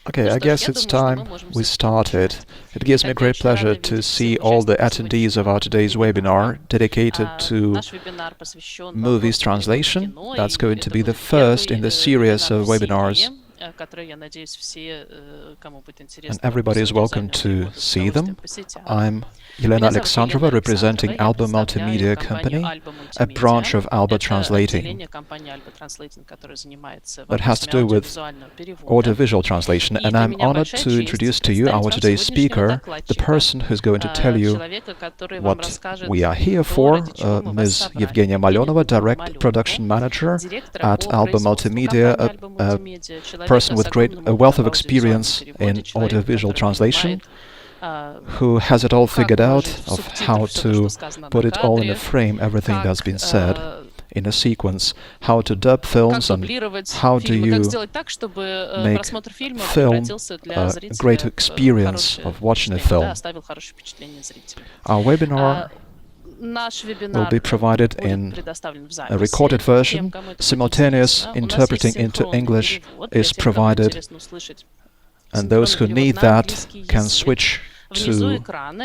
Okay, I guess it's time we started. It gives me great pleasure to see all the attendees of our today's webinar dedicated to movies translation. That's going to be the first in the series of webinars. And everybody is welcome to see them. I'm Elena Alexandrova, representing Alba Multimedia Company, a branch of Alba Translating that has to do with audiovisual translation. And I'm honored to introduce to you our today's speaker, the person who's going to tell you what we are here for, Ms. Evgeniya Malenova, Direct Production Manager at Alba Multimedia, a person with a wealth of experience in audiovisual translation, who has it all figured out of how to put it all in a frame, everything that's been said in a sequence, how to dub films and how do you make film a great experience of watching a film. Our webinar will be provided in a recorded version. Simultaneous interpreting into English is provided, and those who need that can switch to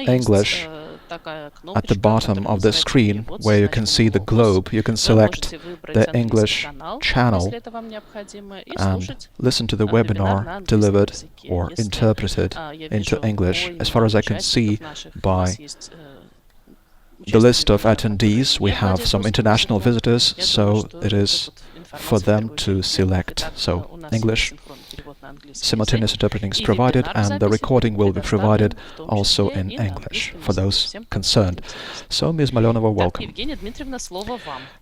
English at the bottom of the screen where you can see the globe. You can select the English channel and listen to the webinar delivered or interpreted into English. As far as I can see by the list of attendees, we have some international visitors, so it is for them to select. So English, simultaneous interpreting is provided, and the recording will be provided also in English for those concerned. So, Ms. Malenova, welcome.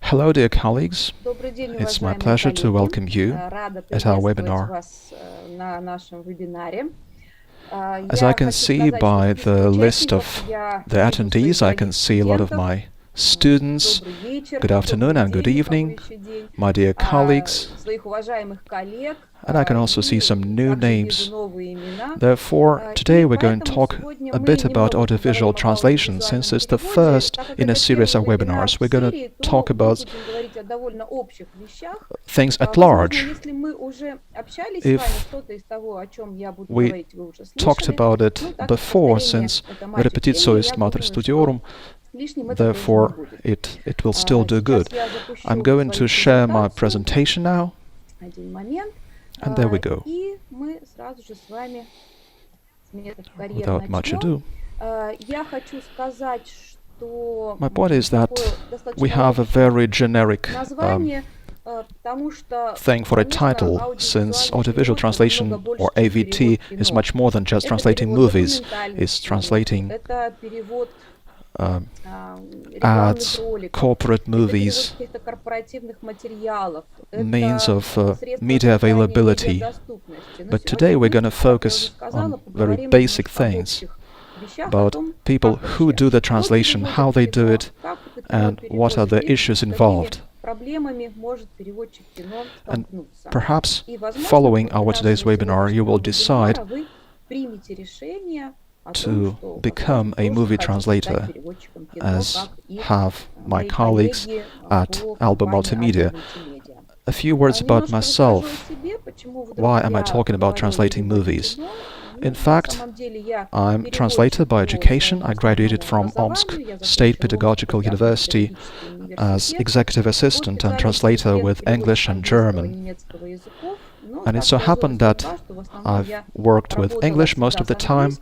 Hello, dear colleagues. It's my pleasure to welcome you at our webinar. As I can see by the list of the attendees, I can see a lot of my students. Good afternoon and good evening, my dear colleagues. And I can also see some new names. Therefore, today we're going to talk a bit about audiovisual translation. Since it's the first in a series of webinars, we're going to talk about things at large. If we talked about it before, since repetitio est mater studiorum, therefore it will still do good. I'm going to share my presentation now. And there we go. Without much ado, my point is that we have a very generic thing for a title, since audiovisual translation, or AVT, is much more than just translating movies. It's translating ads, corporate movies, means of media availability. But today we're going to focus on very basic things about people who do the translation, how they do it, and what are the issues involved. And perhaps following our today's webinar, you will decide to become a movie translator, as have my colleagues at Alba Multimedia. A few words about myself. Why am I talking about translating movies? In fact, I'm a translator by education. I graduated from Omsk State Pedagogical University as executive assistant and translator with English and German. And it so happened that I've worked with English most of the time,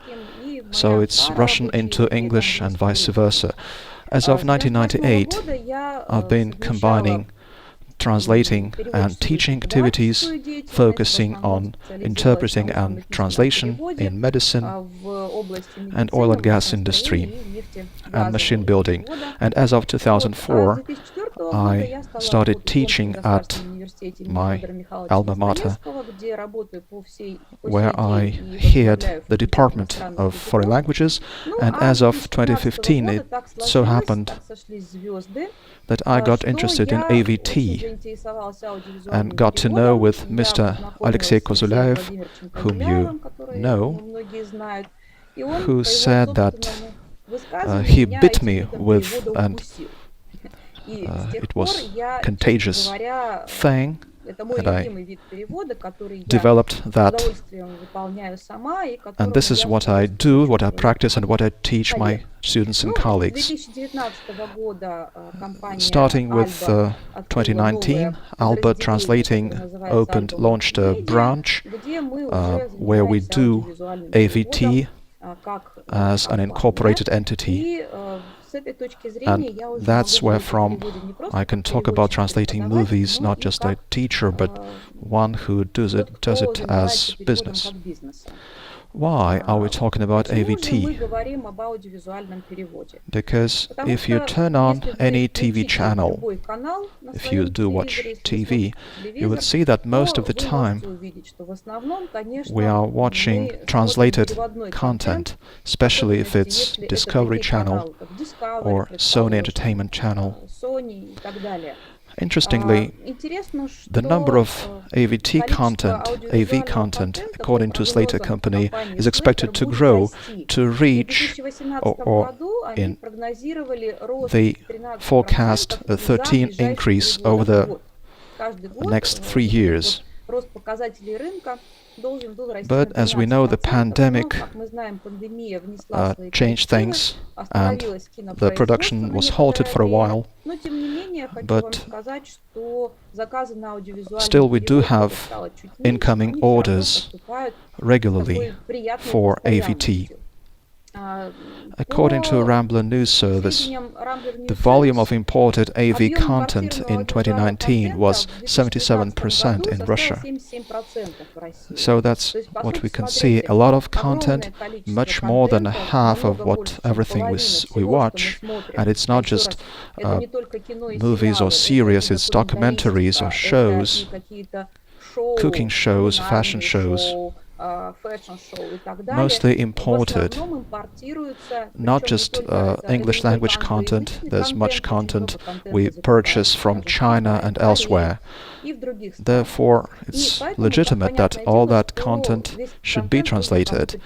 so it's Russian into English and vice versa. As of 1998, I've been combining translating and teaching activities, focusing on interpreting and translation in medicine and oil and gas industry and machine building. And as of 2004, I started teaching at my alma mater, where I head the Department of Foreign Languages, and as of 2015 it so happened that I got interested in AVT and got to know with Mr. Alexei Kozulev, whom you know, who said that he bit me with, and it was contagious thing, and I developed that. And this is what I do, what I practice, and what I teach my students and colleagues. Starting with 2019, Alba Translating launched a branch where we do AVT as an incorporated entity. And that's where from I can talk about translating movies, not just a teacher, but one who does it as business. Why are we talking about AVT? Because if you turn on any TV channel, if you do watch TV, you would see that most of the time we are watching translated content, especially if it's Discovery Channel or Sony Entertainment Channel. Interestingly, the number of AV content, according to Slater Company, is expected to grow to reach, they forecast a 13% increase over the next 3 years. But as we know, the pandemic changed things, and the production was halted for a while. But still, we do have incoming orders regularly for AVT. According to Rambler News Service, the volume of imported AV content in 2019 was 77% in Russia. So that's what we can see. A lot of content, much more than half of everything we watch. And it's not just movies or series, it's documentaries or shows, cooking shows, fashion shows. Mostly imported, not just English language content. There's much content we purchase from China and elsewhere. Therefore, it's legitimate that all that content should be translated.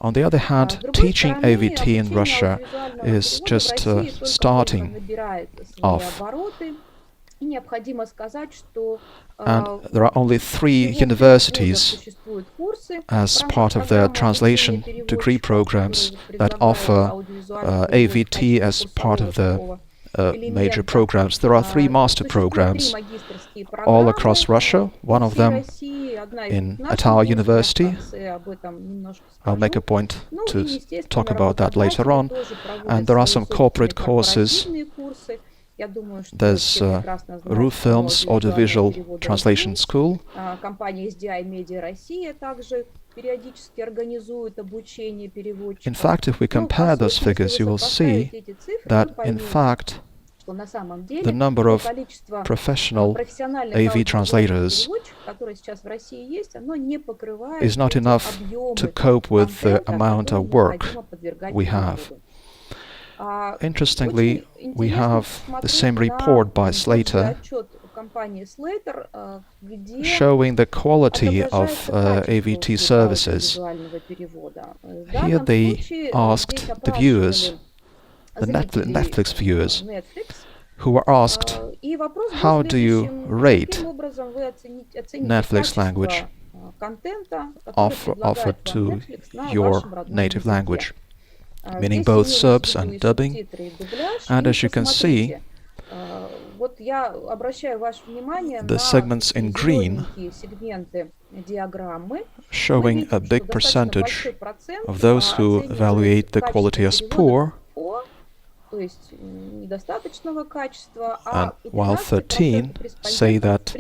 On the other hand, teaching AVT in Russia is just starting off. And there are only 3 universities as part of their translation degree programs that offer AVT as part of their major programs. There are 3 master programs all across Russia, one of them at our university. I'll make a point to talk about that later on. And there are some corporate courses. There's RU Films Audiovisual Translation School. In fact, if we compare those figures, you will see that, in fact, the number of professional AV translators is not enough to cope with the amount of work we have. Interestingly, we have the same report by Slater showing the quality of AVT services. Here they asked the viewers, the Netflix viewers, who were asked, how do you rate Netflix language offered to your native language? Meaning both subs and dubbing. And as you can see, the segments in green showing a big percentage of those who evaluate the quality as poor, and while 13 say that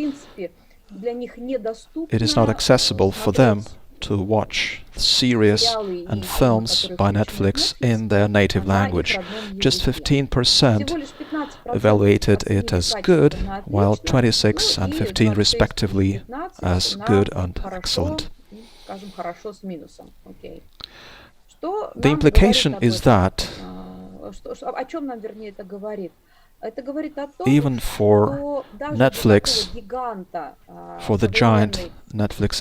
it is not accessible for them to watch series and films by Netflix in their native language. Just 15% evaluated it as good, while 26 and 15 respectively as good and excellent. The implication is that even for Netflix, for the giant Netflix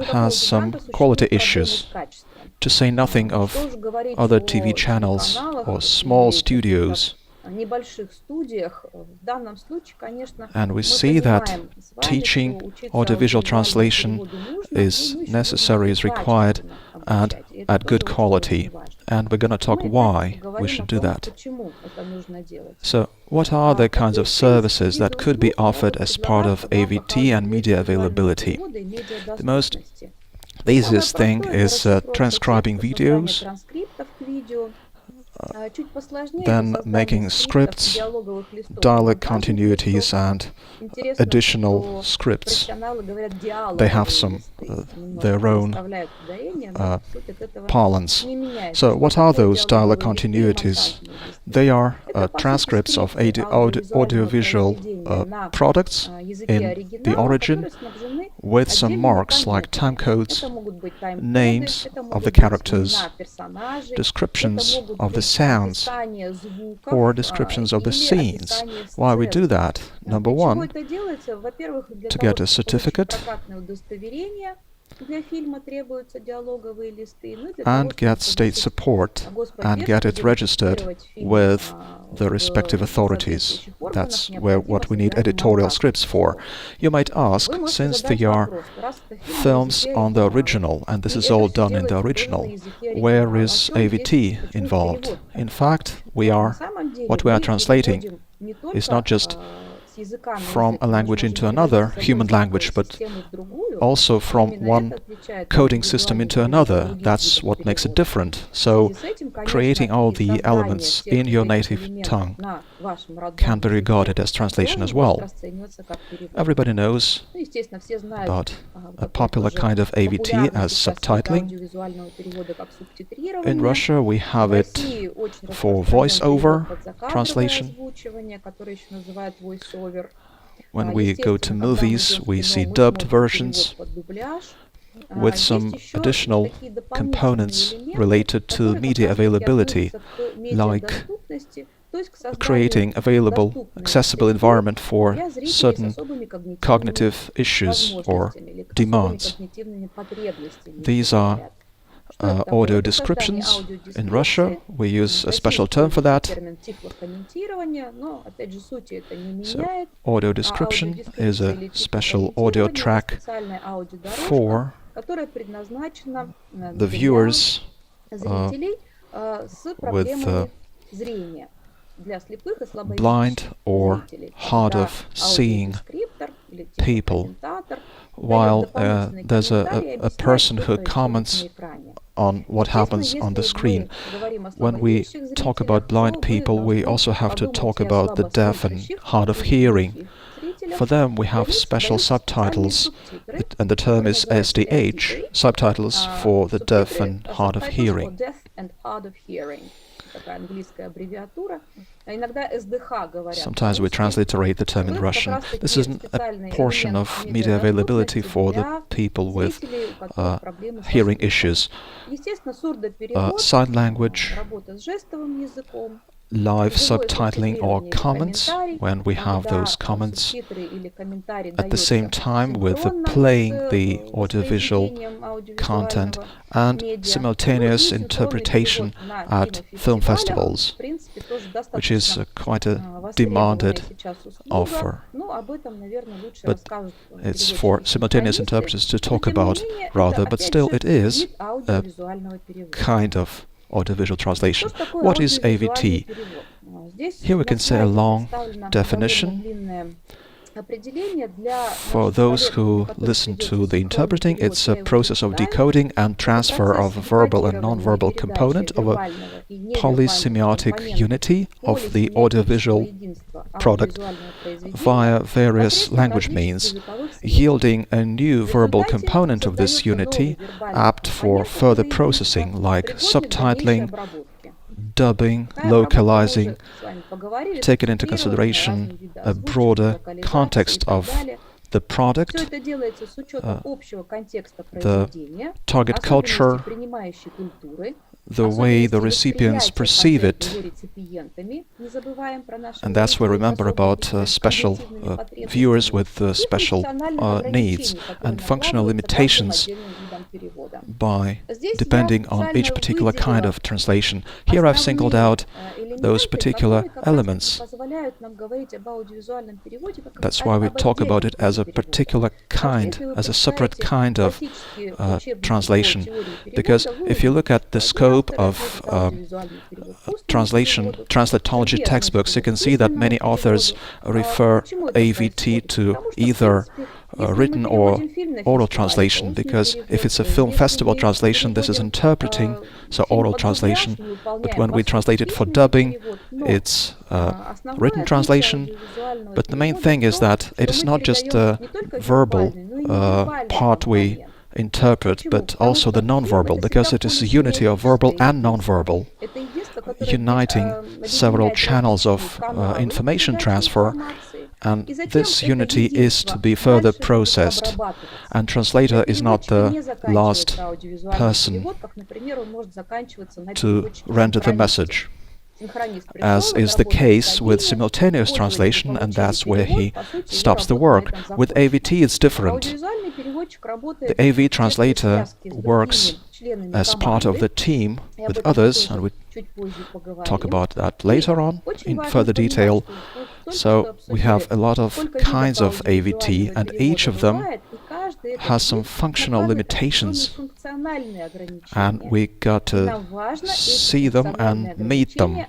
has some quality issues, to say nothing of other TV channels or small studios And we see that teaching audiovisual translation is necessary, is required, and at good quality. And we're going to talk why we should do that. So, what are the kinds of services that could be offered as part of AVT and media availability? The most easiest thing is transcribing videos, then making scripts, dialogue continuities, and additional scripts. They have some their own parlance. So what are those dialogue continuities? They are transcripts of audiovisual products in the origin with some marks like time codes, names of the characters, descriptions of the sounds, or descriptions of the scenes. Why we do that? Number one, to get a certificate and get state support and get it registered with the respective authorities. That's what we need editorial scripts for. You might ask, since they are films on the original, and this is all done in the original, where is AVT involved? In fact, what we are translating is not just from a language into another human language, but also from one coding system into another. That's what makes it different. So creating all the elements in your native tongue can be regarded as translation as well. Everybody knows about a popular kind of AVT as subtitling. In Russia we have it for voice-over translation. When we go to movies, we see dubbed versions with some additional components related to media availability, like creating available, accessible environment for certain cognitive issues or demands. These are audio descriptions. In Russia, we use a special term for that. So, audio description is a special audio track for the viewers with blind or hard of seeing people, while there's a person who comments on what happens on the screen. When we talk about blind people, we also have to talk about the deaf and hard of hearing. For them, we have special subtitles, and the term is SDH, subtitles for the deaf and hard of hearing. Sometimes we transliterate the term in Russian. This is a portion of media availability for the people with hearing issues. Sign language, live subtitling or comments, when we have those comments at the same time with playing the audiovisual content, and simultaneous interpretation at film festivals, which is quite a demanded offer. But it's for simultaneous interpreters to talk about rather, but still it is a kind of audiovisual translation. What is AVT? Here we can say a long definition. For those who listen to the interpreting, it's a process of decoding and transfer of a verbal and non-verbal component of a polysemiotic unity of the audiovisual product via various language means, yielding a new verbal component of this unity apt for further processing like subtitling, dubbing, localizing, taking into consideration a broader context of the product, the target culture, the way the recipients perceive it. And that's where remember about special viewers with special needs and functional limitations by depending on each particular kind of translation. Here I've singled out those particular elements. That's why we talk about it as a particular kind, as a separate kind of translation. Because if you look at the scope of translatology textbooks, you can see that many authors refer AVT to either written or oral translation, because if it's a film festival translation, this is interpreting, so oral translation. But when we translate it for dubbing, it's written translation. But the main thing is that it is not just the verbal part we interpret, but also the non-verbal, because it is a unity of verbal and non-verbal, uniting several channels of information transfer. And this unity is to be further processed, and translator is not the last person to render the message, as is the case with simultaneous translation, and that's where he stops the work. With AVT it's different. The AV translator works as part of the team with others, and we talk about that later on in further detail. So we have a lot of kinds of AVT, and each of them has some functional limitations, and we got to see them and meet them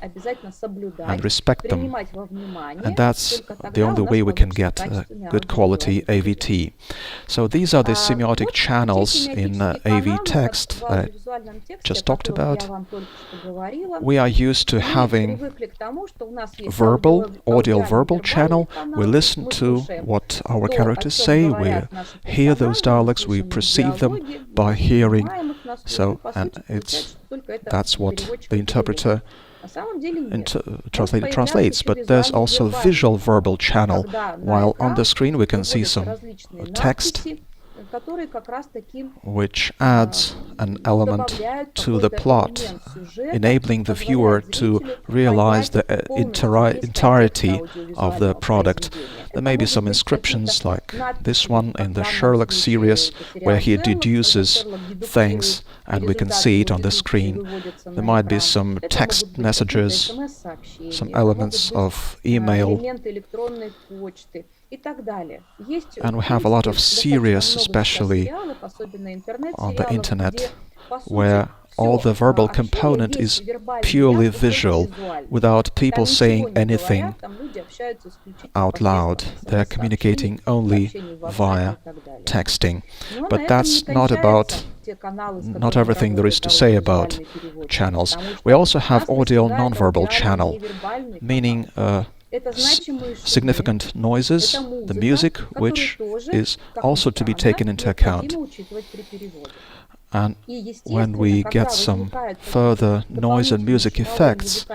and respect them, and that's the only way we can get a good quality AVT. So these are the semiotic channels in AV text that I just talked about. We are used to having audio-verbal channel. We listen to what our characters say, we hear those dialogues, we perceive them by hearing. So, and that's what the interpreter translator translates. But there's also visual verbal channel. While on the screen we can see some text, which adds an element to the plot, enabling the viewer to realize the entirety of the product. There may be some inscriptions like this one in the Sherlock series, where he deduces things and we can see it on the screen. There might be some text messages, some elements of email, and we have a lot of series, especially on the internet, where all the verbal component is purely visual, without people saying anything out loud. They're communicating only via texting. But that's not everything there is to say about channels. We also have audio non-verbal channel, meaning significant noises, the music, which is also to be taken into account. And when we get some further noise and music effects,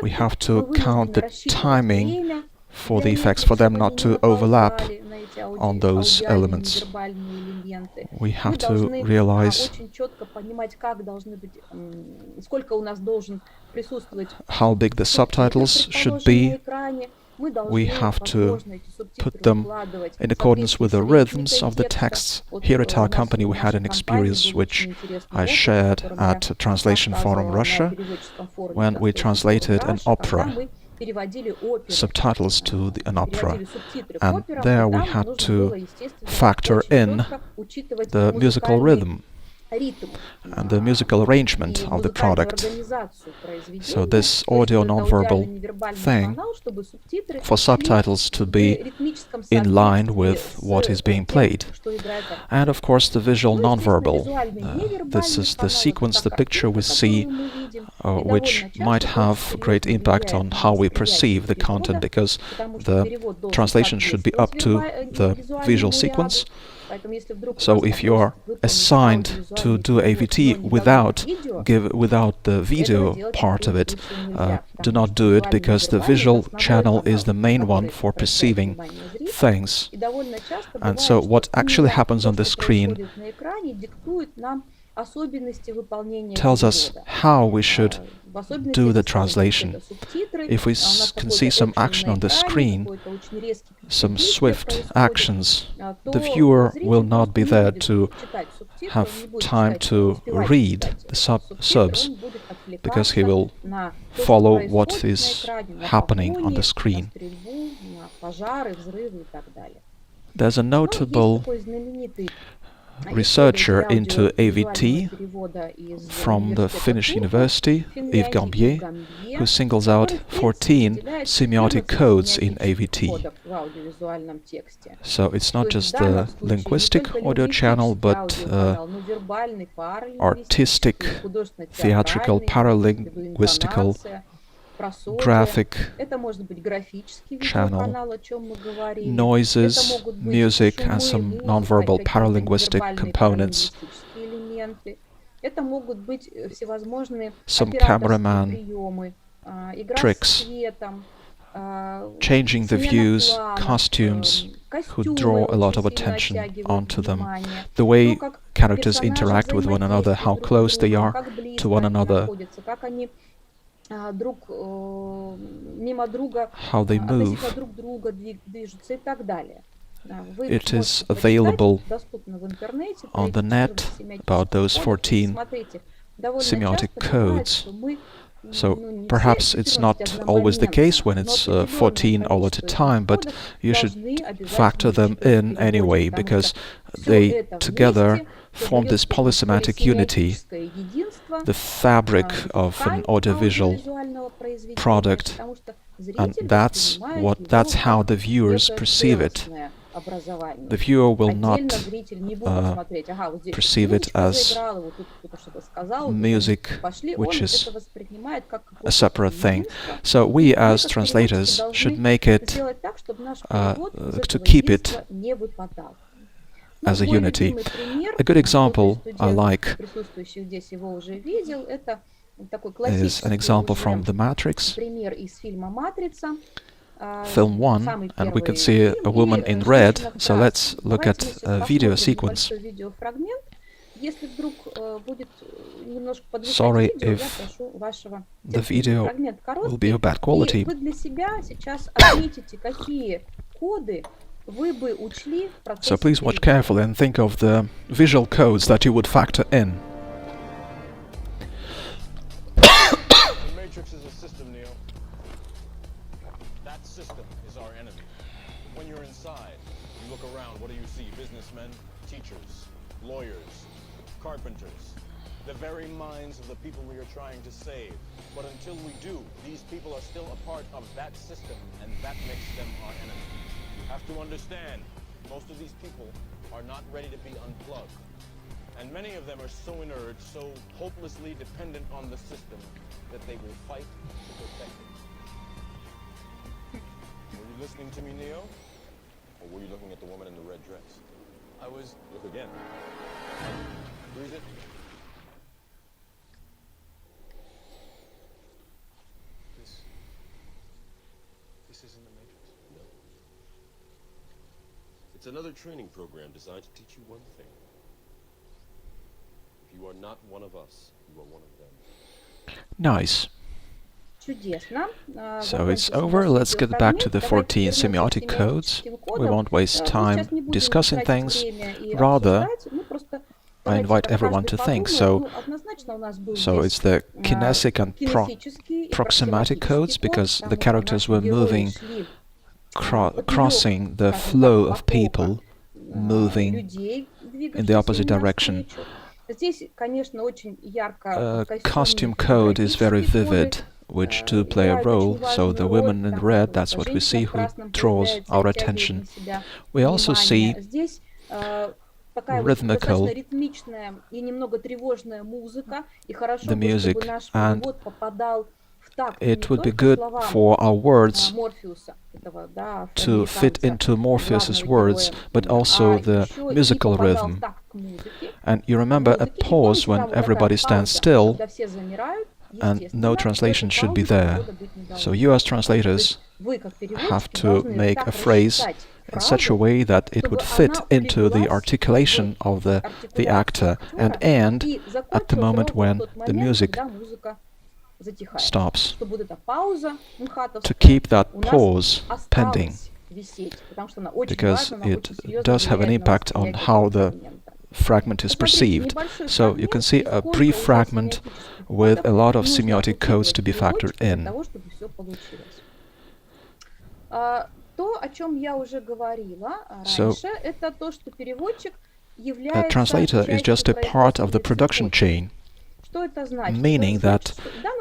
we have to count the timing for the effects, for them not to overlap on those elements. We have to realize how big the subtitles should be. We have to put them in accordance with the rhythms of the texts. Here at our company we had an experience which I shared at Translation Forum Russia, when we translated an opera, subtitles to an opera, and there we had to factor in the musical rhythm and the musical arrangement of the product. So this audio non-verbal thing, for subtitles to be in line with what is being played. And of course the visual non-verbal. This is the sequence, the picture we see, which might have great impact on how we perceive the content, because the translation should be up to the visual sequence. So if you are assigned to do AVT without the video part of it, do not do it, because the visual channel is the main one for perceiving things. And so what actually happens on the screen tells us how we should do the translation. If we can see some action on the screen, some swift actions, the viewer will not be there to have time to read the subs, because he will follow what is happening on the screen. There's a notable researcher into AVT from the Finnish University, Evgeniya, who singles out 14 semiotic codes in AVT. So it's not just the linguistic audio channel, but artistic, theatrical, paralinguistical, graphic channel, noises, music, and some nonverbal paralinguistic components, some cameraman tricks, changing the views, costumes, who draw a lot of attention onto them, the way characters interact with one another, how close they are to one another, how they move. It is available on the net about those 14 semiotic codes. So perhaps it's not always the case when it's 14 all at a time, but you should factor them in anyway, because they together form this polysemantic unity, the fabric of an audiovisual product, and that's how the viewers perceive it. The viewer will not perceive it as music, which is a separate thing. So we as translators should make it to keep it as a unity. A good example I like is an example from The Matrix, film 1, and we can see a woman in red. So let's look at a video sequence. Sorry if the video will be of bad quality. So please watch carefully and think of the visual codes that you would factor in. The Matrix is a system, Neo. That system is our enemy. When you're inside, you look around, what do you see? Businessmen, teachers, lawyers, carpenters, the very minds of the people we are trying to save. But until we do, these people are still a part of that system, and that makes them our enemy. You have to understand, most of these people are not ready to be unplugged. And many of them are so inert, so hopelessly dependent on the system, that they will fight to protect it. Were you listening to me, Neo? Or were you looking at the woman in the red dress? I was... Look again. Breathe it. This isn't the Matrix. No. It's another training program designed to teach you one thing. If you are not one of us, you are one of them. Nice. So it's over. Let's get back to the 14 semiotic codes. We won't waste time discussing things. Rather, I invite everyone to think. So it's the kinetic and proximatic codes, because the characters were moving, crossing the flow of people, moving in the opposite direction. Costume code is very vivid, which do play a role. So the woman in red, that's what we see, who draws our attention. We also see rhythmical, the music, and it would be good for our words to fit into Morpheus's words, but also the musical rhythm. And you remember a pause when everybody stands still, and no translation should be there. So you as translators have to make a phrase in such a way that it would fit into the articulation of the actor and end at the moment when the music stops, to keep that pause pending, because it does have an impact on how the fragment is perceived. So you can see a brief fragment with a lot of semiotic codes to be factored in. So, a translator is just a part of the production chain, meaning that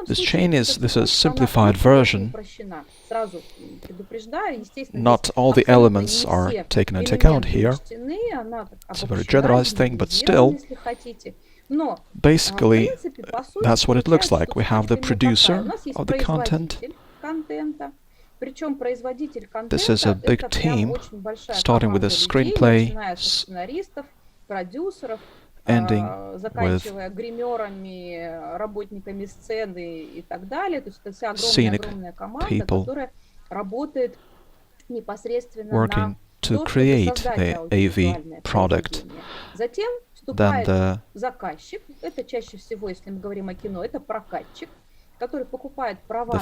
this chain is a simplified version. Not all the elements are taken into account here. It's a very generalized thing, but still, basically, that's what it looks like. We have the producer of the content. This is a big team, starting with a screenplay, ending with scenic people working to create the AV product. Then the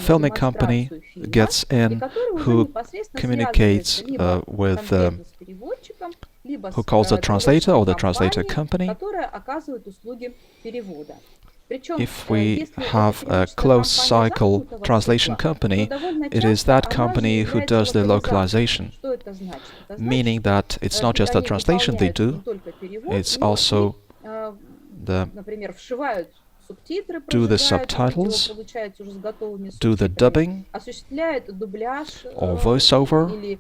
filming company gets in, who communicates with who calls the translator or the translator company. If we have a closed cycle translation company, it is that company who does the localization, meaning that it's not just the translation they do, it's also do the subtitles, do the dubbing or voiceover,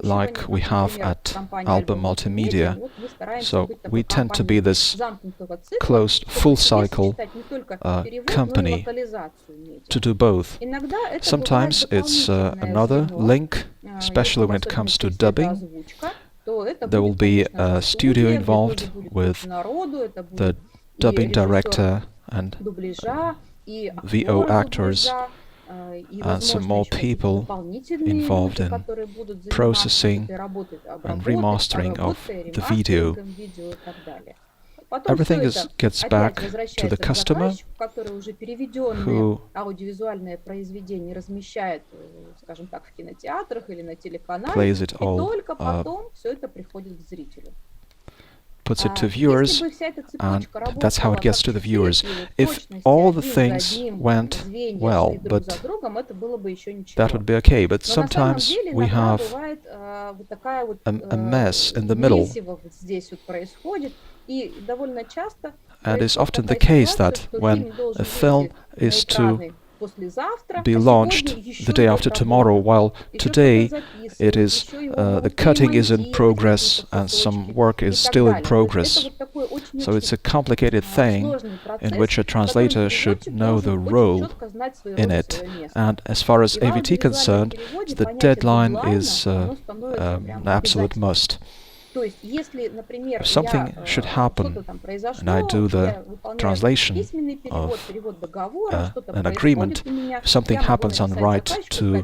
like we have at Alba Multimedia. So we tend to be this closed full cycle company to do both. Sometimes it's another link, especially when it comes to dubbing. There will be a studio involved with the dubbing director and VO actors and some more people involved in processing and remastering of the video. Everything gets back to the customer, who plays it all, puts it to viewers, and that's how it gets to the viewers. If all the things went well, but that would be okay. But sometimes we have a mess in the middle. And it's often the case that when a film is to be launched the day after tomorrow, while today it is the cutting is in progress and some work is still in progress. So it's a complicated thing in which a translator should know the role in it. And as far as AVT concerned, the deadline is an absolute must. If something should happen and I do the translation of an agreement, if something happens on right to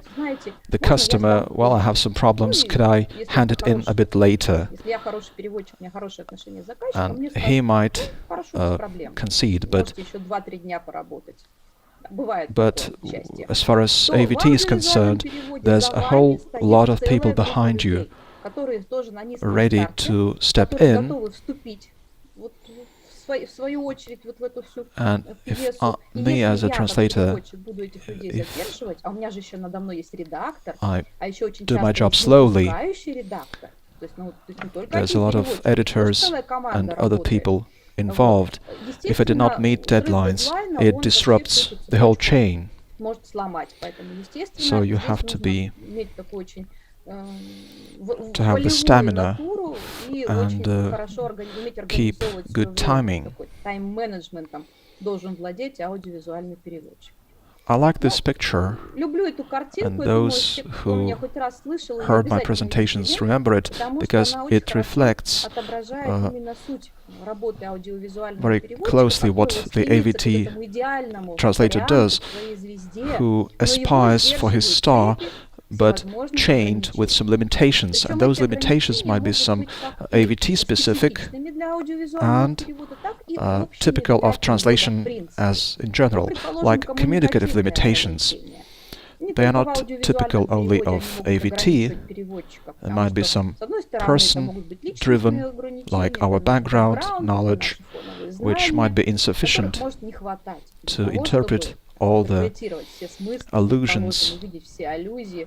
the customer, well, I have some problems, could I hand it in a bit later? And he might concede, but as far as AVT is concerned, there's a whole lot of people behind you ready to step in, and if me as a translator, if I do my job slowly, there's a lot of editors and other people involved. If I did not meet deadlines, it disrupts the whole chain. So you have to have the stamina and keep good timing. I like this picture, and those who heard my presentations remember it, because it reflects very closely what the AVT translator does, who aspires for his star, but chained with some limitations, and those limitations might be some AVT specific and typical of translation as in general, like communicative limitations. They are not typical only of AVT. There might be some person-driven, like our background knowledge, which might be insufficient to interpret all the allusions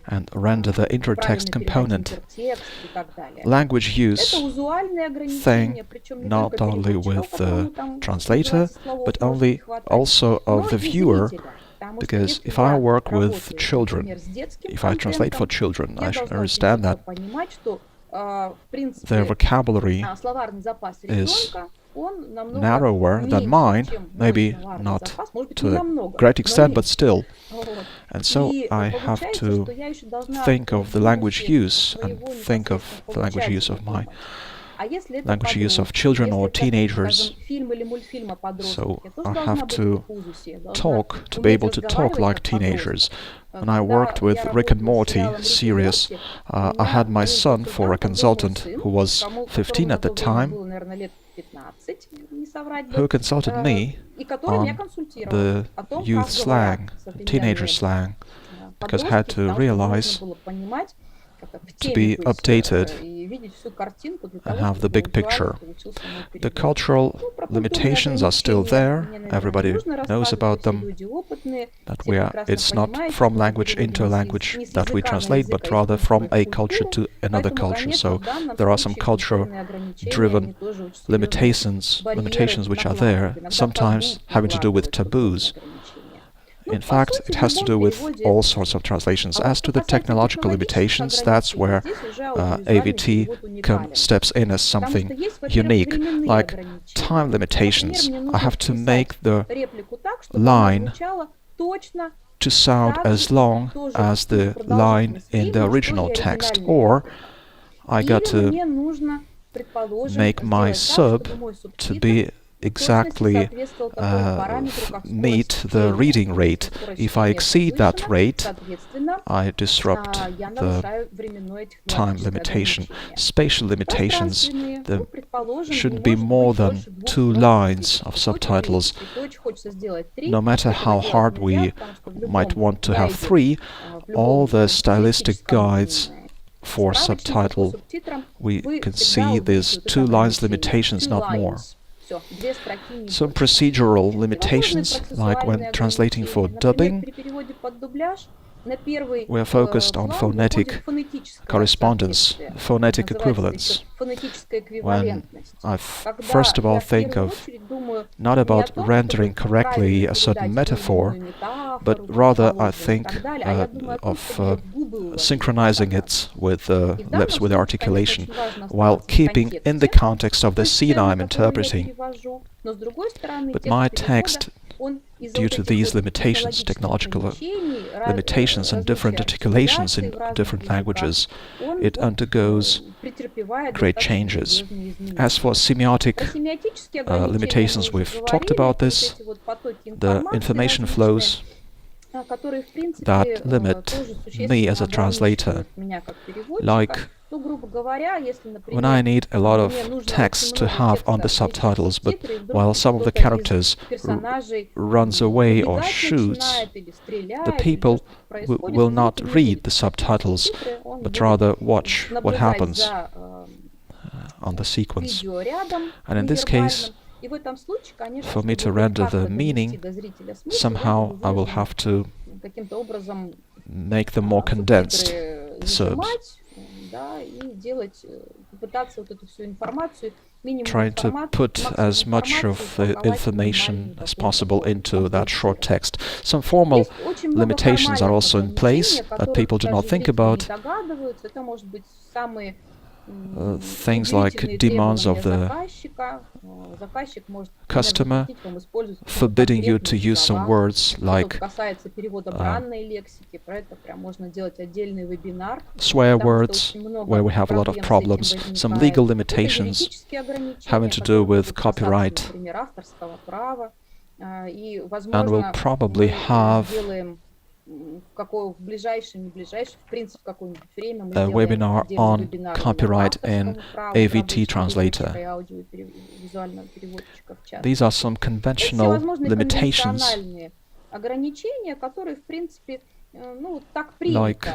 and render the intertext component. Language use thing not only with the translator, but also of the viewer, because if I work with children, if I translate for children, I should understand that their vocabulary is narrower than mine, maybe not to a great extent, but still. And so I have to think of the language use and think of the language use of my language use of children or teenagers. So I have to talk, to be able to talk like teenagers. When I worked with Rick and Morty series, I had my son for a consultant who was 15 at the time, who consulted me on the youth slang, teenager slang, because I had to realize to be updated and have the big picture. The cultural limitations are still there. Everybody knows about them. That it's not from language into language that we translate, but rather from a culture to another culture. So there are some culture-driven limitations which are there, sometimes having to do with taboos. In fact, it has to do with all sorts of translations. As to the technological limitations, that's where AVT steps in as something unique, like time limitations. I have to make the line to sound as long as the line in the original text, or I got to make my sub to be exactly meet the reading rate. If I exceed that rate, I disrupt the time limitation. Spatial limitations, there shouldn't be more than 2 lines of subtitles. No matter how hard we might want to have 3, all the stylistic guides for subtitle, we can see these 2 lines limitations, not more. Some procedural limitations, like when translating for dubbing, we are focused on phonetic correspondence, phonetic equivalence. When I first of all think of not about rendering correctly a certain metaphor, but rather I think of synchronizing it with the lips, with articulation, while keeping in the context of the scene I'm interpreting. But my text, due to these limitations, technological limitations and different articulations in different languages, it undergoes great changes. As for semiotic limitations, we've talked about this. The information flows that limit me as a translator, like when I need a lot of text to have on the subtitles, but while some of the characters runs away or shoots, the people will not read the subtitles, but rather watch what happens on the sequence. And in this case, for me to render the meaning, somehow I will have to make them more condensed, the subs. Trying to put as much of the information as possible into that short text. Some formal limitations are also in place that people do not think about. Things like demands of the customer, forbidding you to use some words like swear words, where we have a lot of problems, some legal limitations having to do with copyright, and we'll probably have a webinar on copyright in AVT translator. These are some conventional limitations like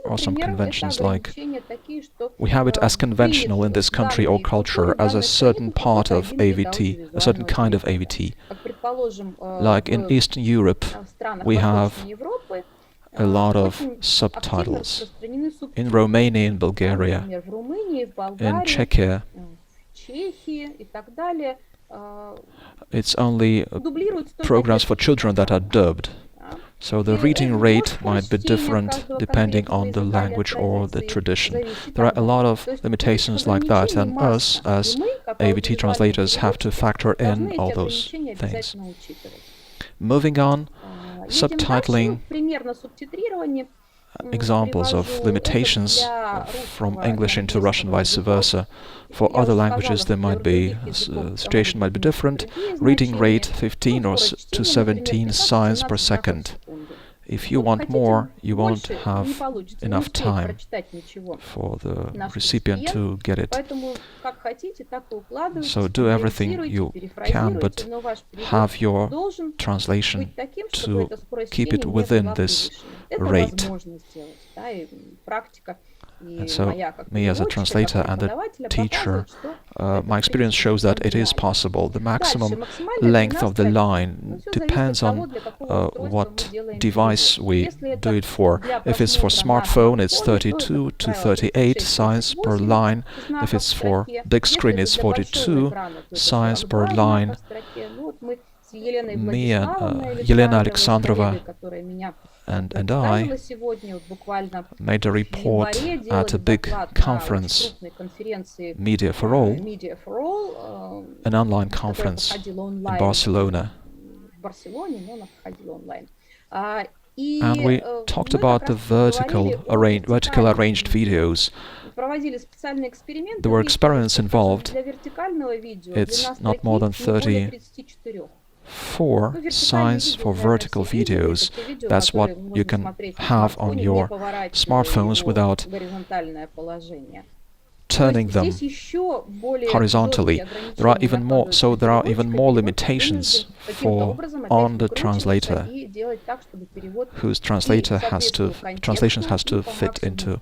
or some conventions like we have it as conventional in this country or culture as a certain part of AVT, a certain kind of AVT. Like in Eastern Europe, we have a lot of subtitles. In Romania, in Bulgaria, in Czechia, it's only programs for children that are dubbed. So the reading rate might be different depending on the language or the tradition. There are a lot of limitations like that, and us as AVT translators have to factor in all those things. Moving on, subtitling, examples of limitations from English into Russian, vice versa. For other languages, there might be situation might be different. Reading rate 15 or to 17 signs per second. If you want more, you won't have enough time for the recipient to get it. So do everything you can, but have your translation to keep it within this rate. And so, me as a translator and a teacher, my experience shows that it is possible. The maximum length of the line depends on what device we do it for. If it's for smartphone, it's 32 to 38 signs per line. If it's for big screen, it's 42 signs per line. Me and Elena Alexandrova and I made a report at a big conference, Media for All, an online conference in Barcelona. And we talked about the vertical arranged videos. There were experiments involved. It's not more than 34 signs for vertical videos. That's what you can have on your smartphones without turning them horizontally. There are even more limitations for on the translator, whose translation has to fit into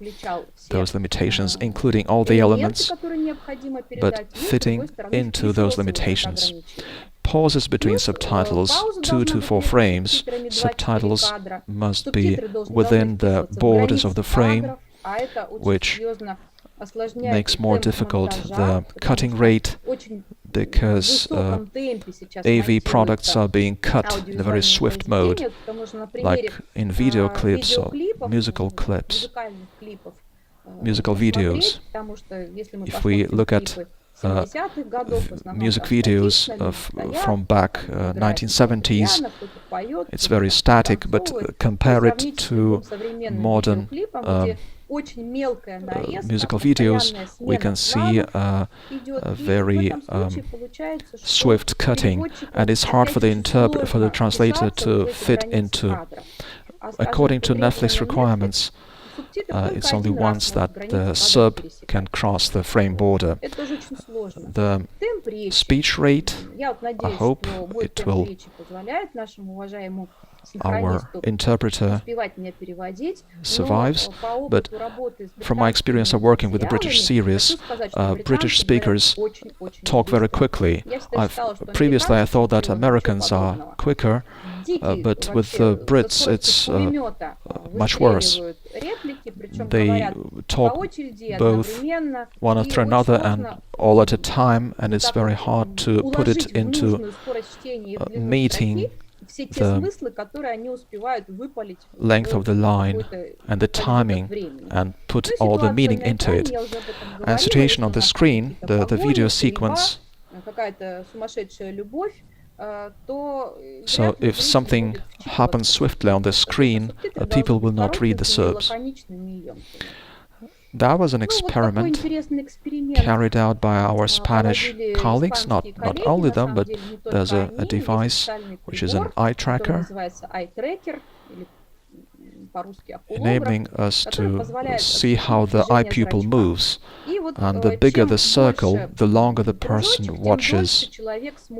those limitations, including all the elements, but fitting into those limitations. Pauses between subtitles, 2 to 4 frames. Subtitles must be within the borders of the frame, which makes more difficult the cutting rate, because AV products are being cut in a very swift mode, like in video clips or musical clips, musical videos. If we look at music videos from back 1970s, it's very static, but compare it to modern musical videos, we can see a very swift cutting, and it's hard for the translator to fit into. According to Netflix requirements, it's only once that the sub can cross the frame border. The speech rate, I hope it will, our interpreter survives, but from my experience of working with the British series, British speakers talk very quickly. Previously I thought that Americans are quicker, but with the Brits it's much worse. They talk both one after another and all at a time, and it's very hard to put it into meeting the length of the line and the timing and put all the meaning into it. And situation on the screen, the video sequence. So if something happens swiftly on the screen, people will not read the SERPs. That was an experiment carried out by our Spanish colleagues, not only them, but there's a device which is an eye tracker, enabling us to see how the eye pupil moves. And the bigger the circle, the longer the person watches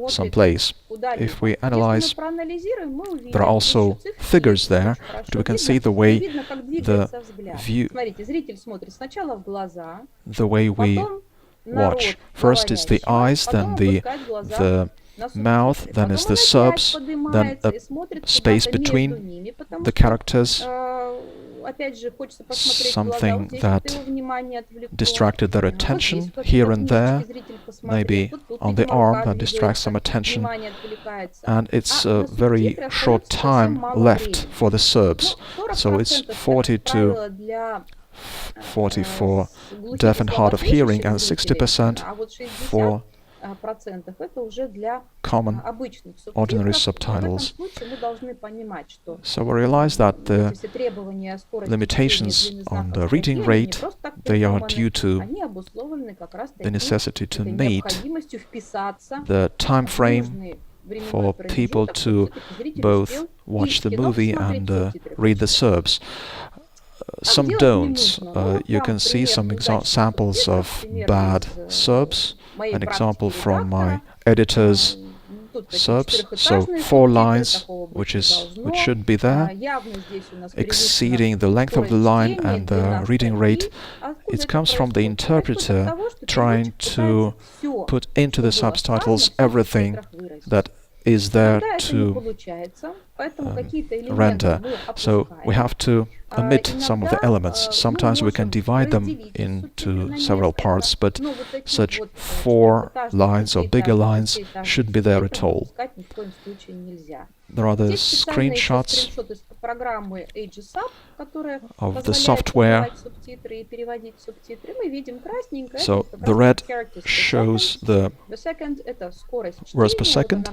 some place. If we analyze, there are also figures there, but we can see the way we watch. First is the eyes, then the mouth, then is the subs, then a space between the characters, something that distracted their attention here and there, maybe on the arm that distracts some attention, and it's a very short time left for the subs, so it's 40 to 40 for deaf and hard of hearing and 60% for common ordinary subtitles. So we realize that the limitations on the reading rate, they are due to the necessity to meet the time frame for people to both watch the movie and read the subs. Some don't. You can see some samples of bad subs. An example from my editor's subs. So 4 lines, which should be there, exceeding the length of the line and the reading rate. It comes from the interpreter trying to put into the subtitles everything that is there to render. So we have to omit some of the elements. Sometimes we can divide them into several parts, but such 4 lines or bigger lines shouldn't be there at all. There are the screenshots of the software. So the red shows the words per second,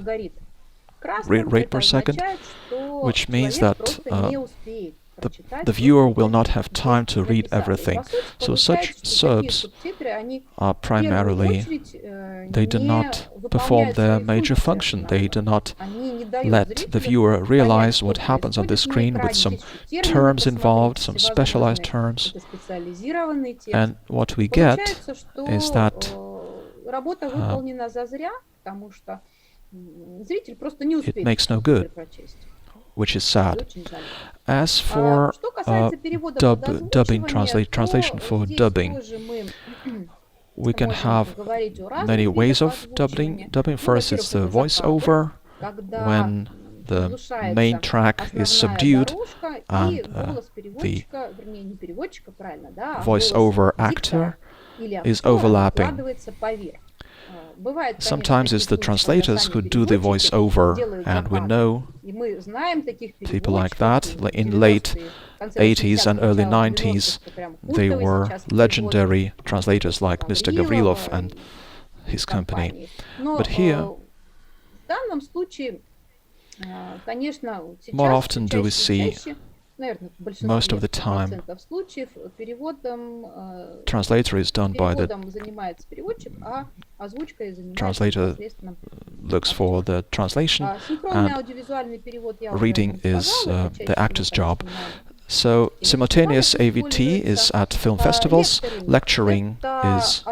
rate per second, which means that the viewer will not have time to read everything. So such subs are primarily, they do not perform their major function. They do not let the viewer realize what happens on the screen with some terms involved, some specialized terms. And what we get is that it makes no good, which is sad. As for translation for dubbing, we can have many ways of dubbing. First, it's the voiceover, when the main track is subdued and the voiceover actor is overlapping. Sometimes it's the translators who do the voiceover, and we know people like that. In late 80s and early 90s, they were legendary translators like Mr. Gavrilov and his company. But here, more often do we see, most of the time, translator is done by the translator looks for the translation, and reading is the actor's job. So simultaneous AVT is at film festivals, lecturing is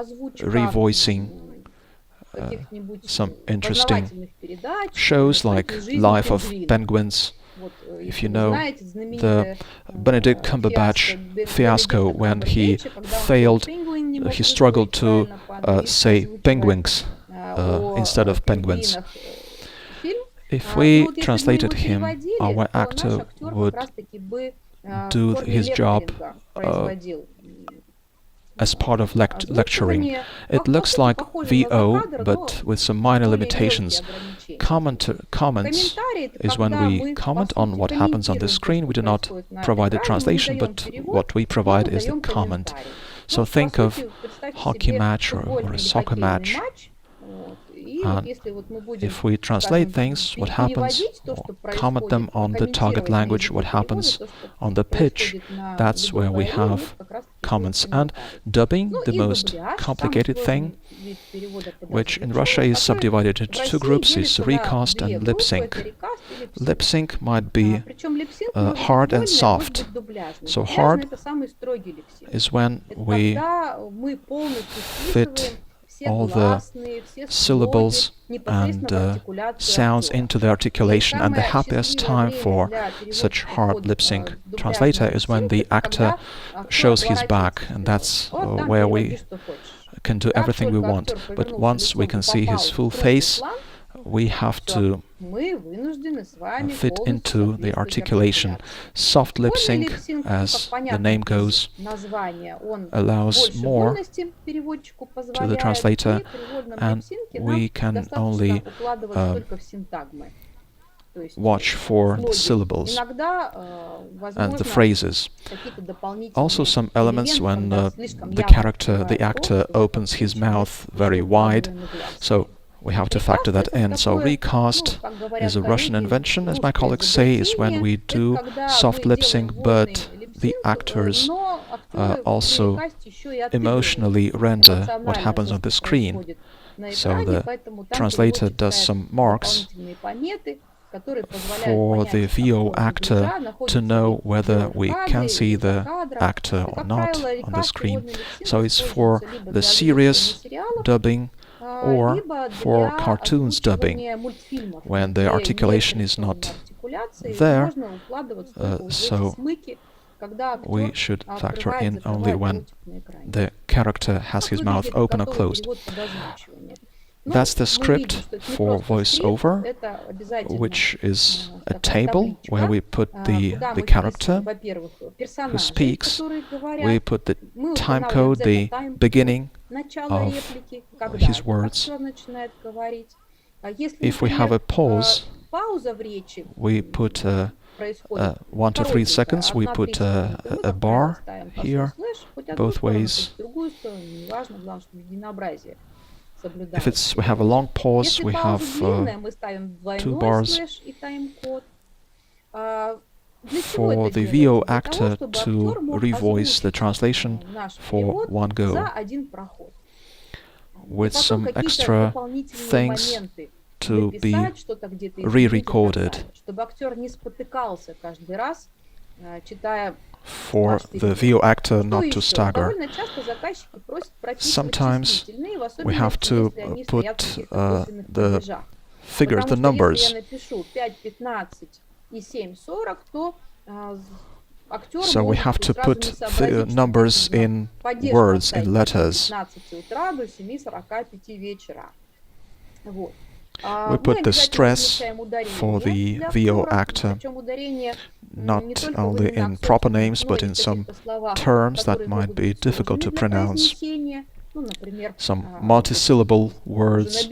revoicing some interesting shows like Life of Penguins. If you know the Benedict Cumberbatch fiasco, when he struggled to say penguins instead of penguins. If we translated him, our actor would do his job as part of lecturing. It looks like VO, but with some minor limitations. Comments is when we comment on what happens on the screen. We do not provide the translation, but what we provide is the comment. So think of hockey match or a soccer match. And if we translate things, what happens, or comment them on the target language, what happens on the pitch, that's where we have comments. And dubbing, the most complicated thing, which in Russia is subdivided into two groups, is recast and lip sync. Lip sync might be hard and soft. So hard is when we fit all the syllables and sounds into the articulation, and the happiest time for such hard lip sync translator is when the actor shows his back, and that's where we can do everything we want. But once we can see his full face, we have to fit into the articulation. Soft lip sync, as the name goes, allows more to the translator, and we can only watch for the syllables and the phrases. Also some elements when the actor opens his mouth very wide, so we have to factor that in. So recast is a Russian invention, as my colleagues say, is when we do soft lip sync, but the actors also emotionally render what happens on the screen. So the translator does some marks for the VO actor to know whether we can see the actor or not on the screen. So it's for the serious dubbing or for cartoons dubbing, when the articulation is not there, so we should factor in only when the character has his mouth open or closed. That's the script for voiceover, which is a table where we put the character who speaks, we put the time code, the beginning of his words. If we have a pause, we put 1 to 3 seconds, we put a bar here, both ways. If we have a long pause, we have 2 bars. For the VO actor to revoice the translation for one go, with some extra things to be re-recorded for the VO actor not to stagger. Sometimes we have to put the figures, the numbers. So we have to put the numbers in words, in letters. We put the stress for the VO actor, not only in proper names, but in some terms that might be difficult to pronounce. Some multisyllable words.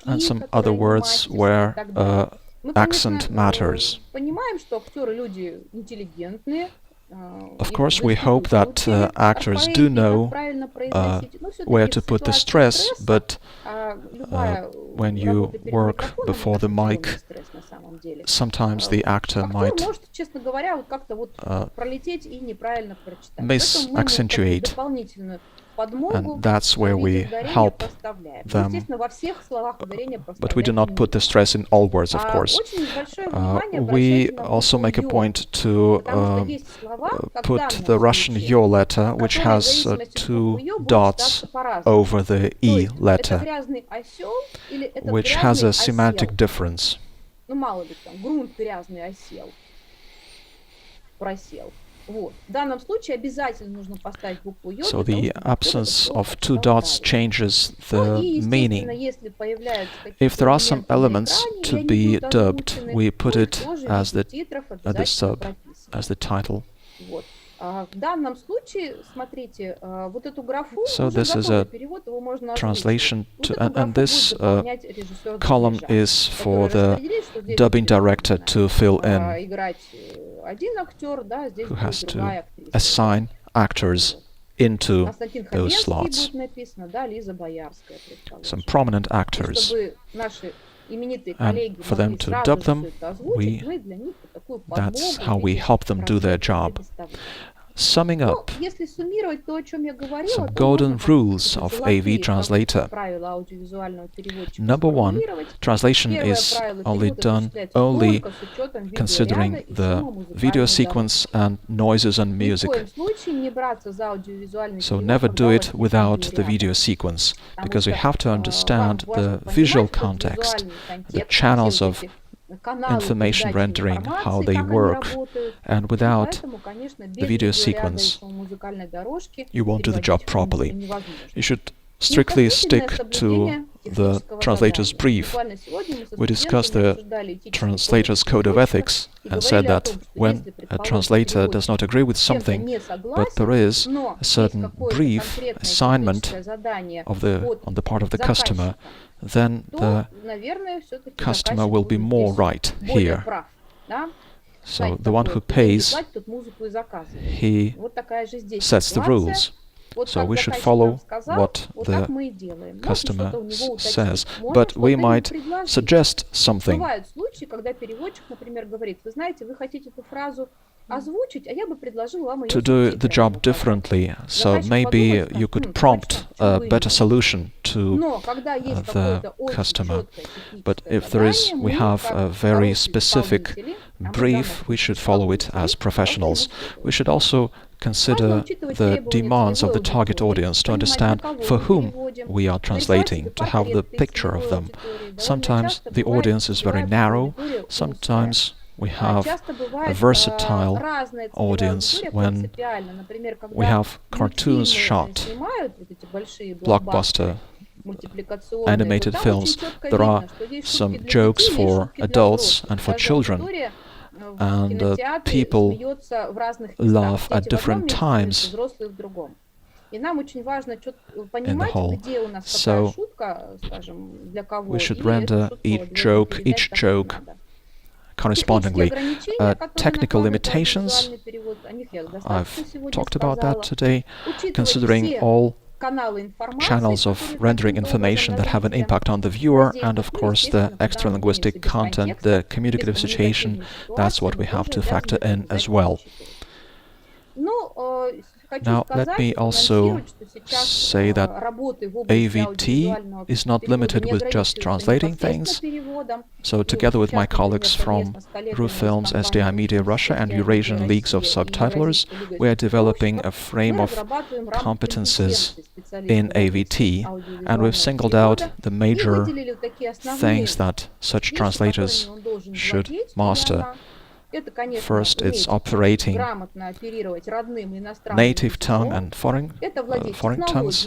And some other words where accent matters. Of course, we hope that actors do know where to put the stress, but when you work before the mic, sometimes the actor might mis-accentuate, and that's where we help them. But we do not put the stress in all words, of course. We also make a point to put the Russian yo letter, which has 2 dots over the e letter, which has a semantic difference. So the absence of 2 dots changes the meaning. If there are some elements to be dubbed, we put it as the sub, as the title. So this is a translation, and this column is for the dubbing director to fill in, who has to assign actors into those slots. Some prominent actors. And for them to dub them, that's how we help them do their job. Summing up, some golden rules of AV translator. Number one, translation is only done considering the video sequence and noises and music. So never do it without the video sequence, because we have to understand the visual context, the channels of information rendering, how they work, and without the video sequence, you won't do the job properly. You should strictly stick to the translator's brief. We discussed the translator's code of ethics and said that when a translator does not agree with something, but there is a certain brief assignment on the part of the customer, then the customer will be more right here. So the one who pays, he sets the rules. So we should follow what the customer says, but we might suggest something. To do the job differently, so maybe you could prompt a better solution to the customer. But if we have a very specific brief, we should follow it as professionals. We should also consider the demands of the target audience to understand for whom we are translating, to have the picture of them. Sometimes the audience is very narrow, sometimes we have a versatile audience when we have cartoons shot, blockbuster animated films. There are some jokes for adults and for children, and people laugh at different times in the hall. So we should render each joke correspondingly. Technical limitations, I've talked about that today, considering all channels of rendering information that have an impact on the viewer, and of course the extra-linguistic content, the communicative situation, that's what we have to factor in as well. Now, let me also say that AVT is not limited with just translating things. So together with my colleagues from RU Films, SDI Media Russia and Eurasian Leagues of Subtitlers, we are developing a frame of competences in AVT, and we've singled out the major things that such translators should master. First, it's operating native tongue and foreign tongues,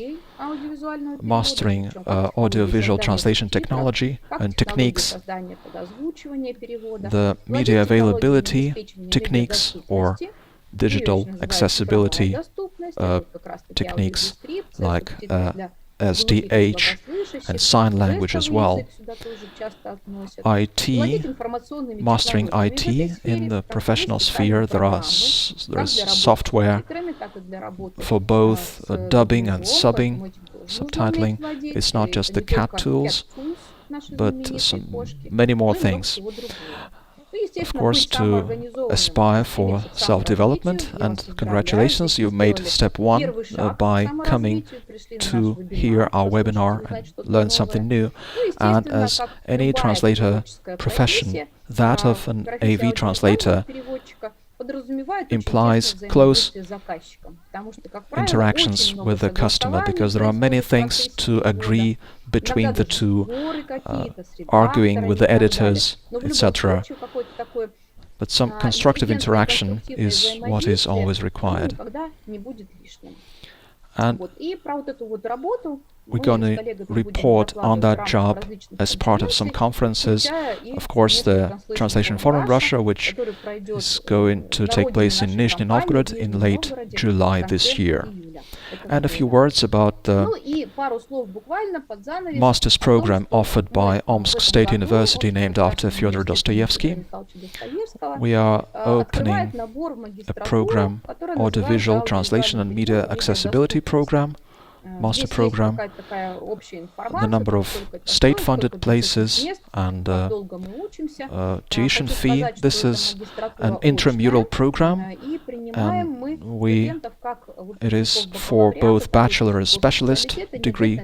mastering audiovisual translation technology and techniques, the media availability techniques or digital accessibility techniques like SDH and sign language as well. IT, mastering IT in the professional sphere. There is software for both dubbing and subtitling. It's not just the CAT tools, but many more things. Of course, to aspire for self-development, and congratulations, you made step one by coming to hear our webinar and learn something new. And as any translator profession, that of an AV translator implies close interactions with the customer, because there are many things to agree between the two, arguing with the editors, etc. But some constructive interaction is what is always required. And we're going to report on that job as part of some conferences. Of course, the Translation Forum Russia, which is going to take place in Nizhny Novgorod in late July this year. And a few words about the master's program offered by Omsk State University, named after Fyodor Dostoevsky. We are opening a program, Audiovisual Translation and Media Accessibility Program, master program. The number of state-funded places and tuition fee. This is an intramural program, and it is for both bachelor and specialist degree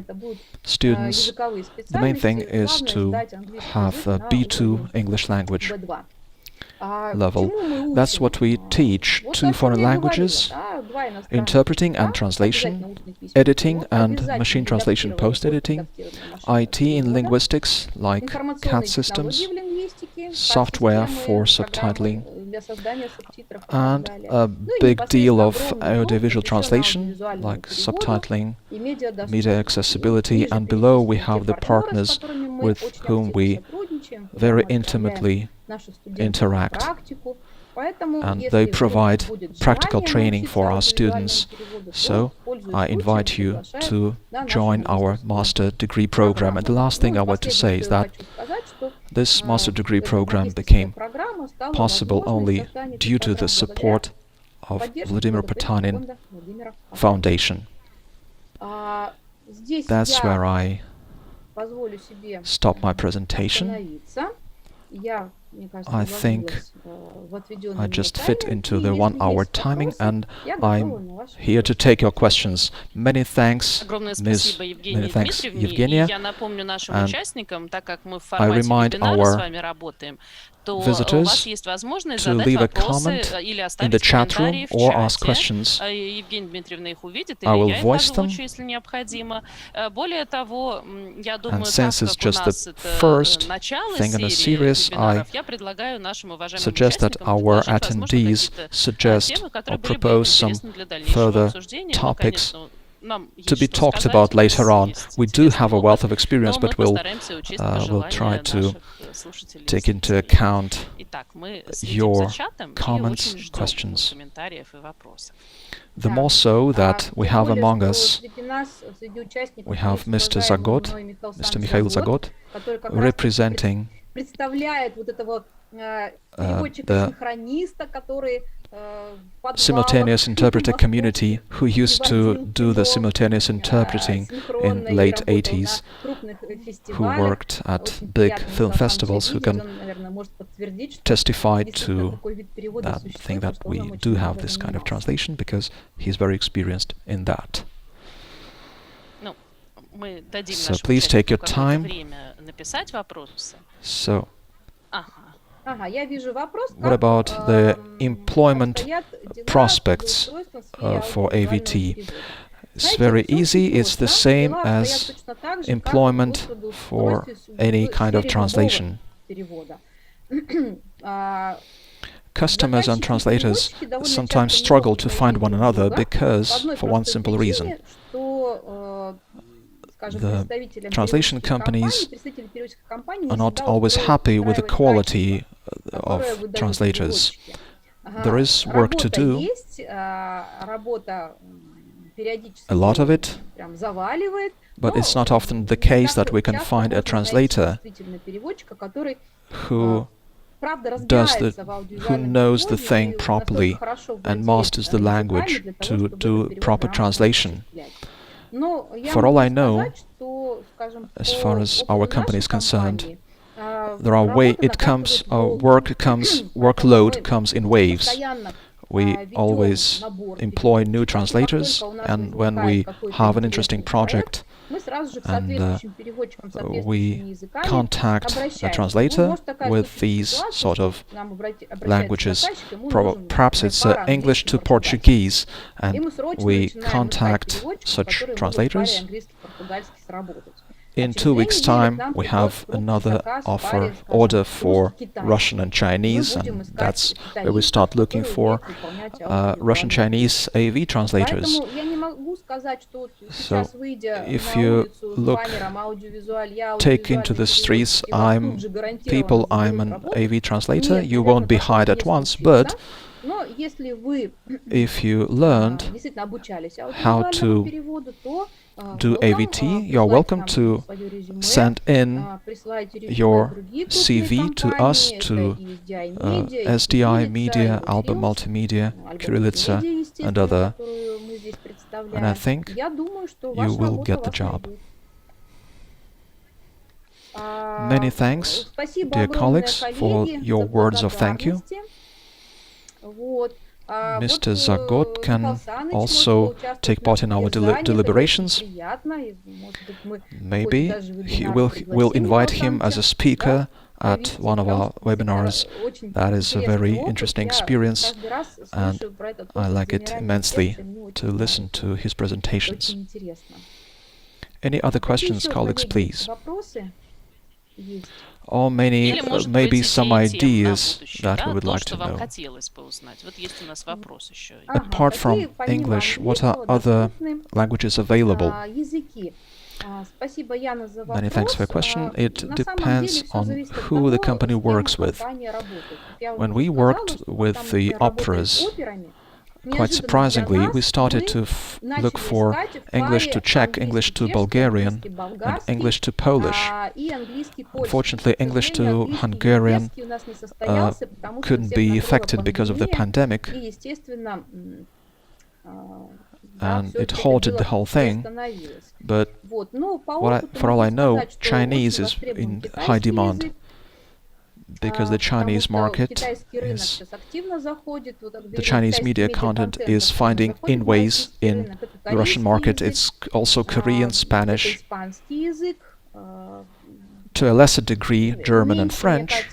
students. The main thing is to have a B2 English language level. That's what we teach: 2 foreign languages, interpreting and translation, editing and machine translation post-editing, IT in linguistics like CAT systems, software for subtitling, and a big deal of audiovisual translation like subtitling, media accessibility, and below we have the partners with whom we very intimately interact, and they provide practical training for our students. So I invite you to join our master degree program. And the last thing I want to say is that this master degree program became possible only due to the support of Vladimir Potanin Foundation. That's where I stop my presentation. I think I just fit into the 1-hour timing, and I'm here to take your questions. Many thanks, Ms. Many thanks, Evgeniya. And I remind our visitors to leave a comment in the chat room or ask questions. I will voice them. And since it's just the first thing in a series, I suggest that our attendees suggest or propose some further topics to be talked about later on. We do have a wealth of experience, but we'll try to take into account your comments, questions. The more so that we have among us, we have Mr. Zagot, Mr. Mikhail Zagot, representing the simultaneous interpreter community who used to do the simultaneous interpreting in late 80s, who worked at big film festivals, who can testify to that thing that we do have this kind of translation, because he's very experienced in that. So please take your time. So what about the employment prospects for AVT? It's very easy. It's the same as employment for any kind of translation. Customers and translators sometimes struggle to find one another because, for one simple reason, the translation companies are not always happy with the quality of translators. There is work to do, a lot of it, but it's not often the case that we can find a translator who knows the thing properly and masters the language to do proper translation. For all I know, as far as our company is concerned, workload comes in waves. We always employ new translators, and when we have an interesting project and we contact a translator with these sort of languages, perhaps it's English to Portuguese, and we contact such translators. In 2 weeks' time, we have another order for Russian and Chinese, and that's where we start looking for Russian-Chinese AV translators. So if you take into the streets, I'm an AV translator, you won't be hired at once, but if you learned how to do AVT, you're welcome to send in your CV to us, to SDI Media, Alba Multimedia, Kirillitsa, and other, and I think you will get the job. Many thanks, dear colleagues, for your words of thank you. Mr. Zagot can also take part in our deliberations. Maybe we'll invite him as a speaker at one of our webinars. That is a very interesting experience, and I like it immensely to listen to his presentations. Any other questions, colleagues, please? Or maybe some ideas that we would like to know. Apart from English, what are other languages available? Many thanks for your question. It depends on who the company works with. When we worked with the operas, quite surprisingly, we started to look for English to Czech, English to Bulgarian, and English to Polish. Unfortunately, English to Hungarian couldn't be affected because of the pandemic, and it halted the whole thing. But for all I know, Chinese is in high demand, because the Chinese market is, the Chinese media content is finding in ways in the Russian market. It's also Korean, Spanish, to a lesser degree German and French,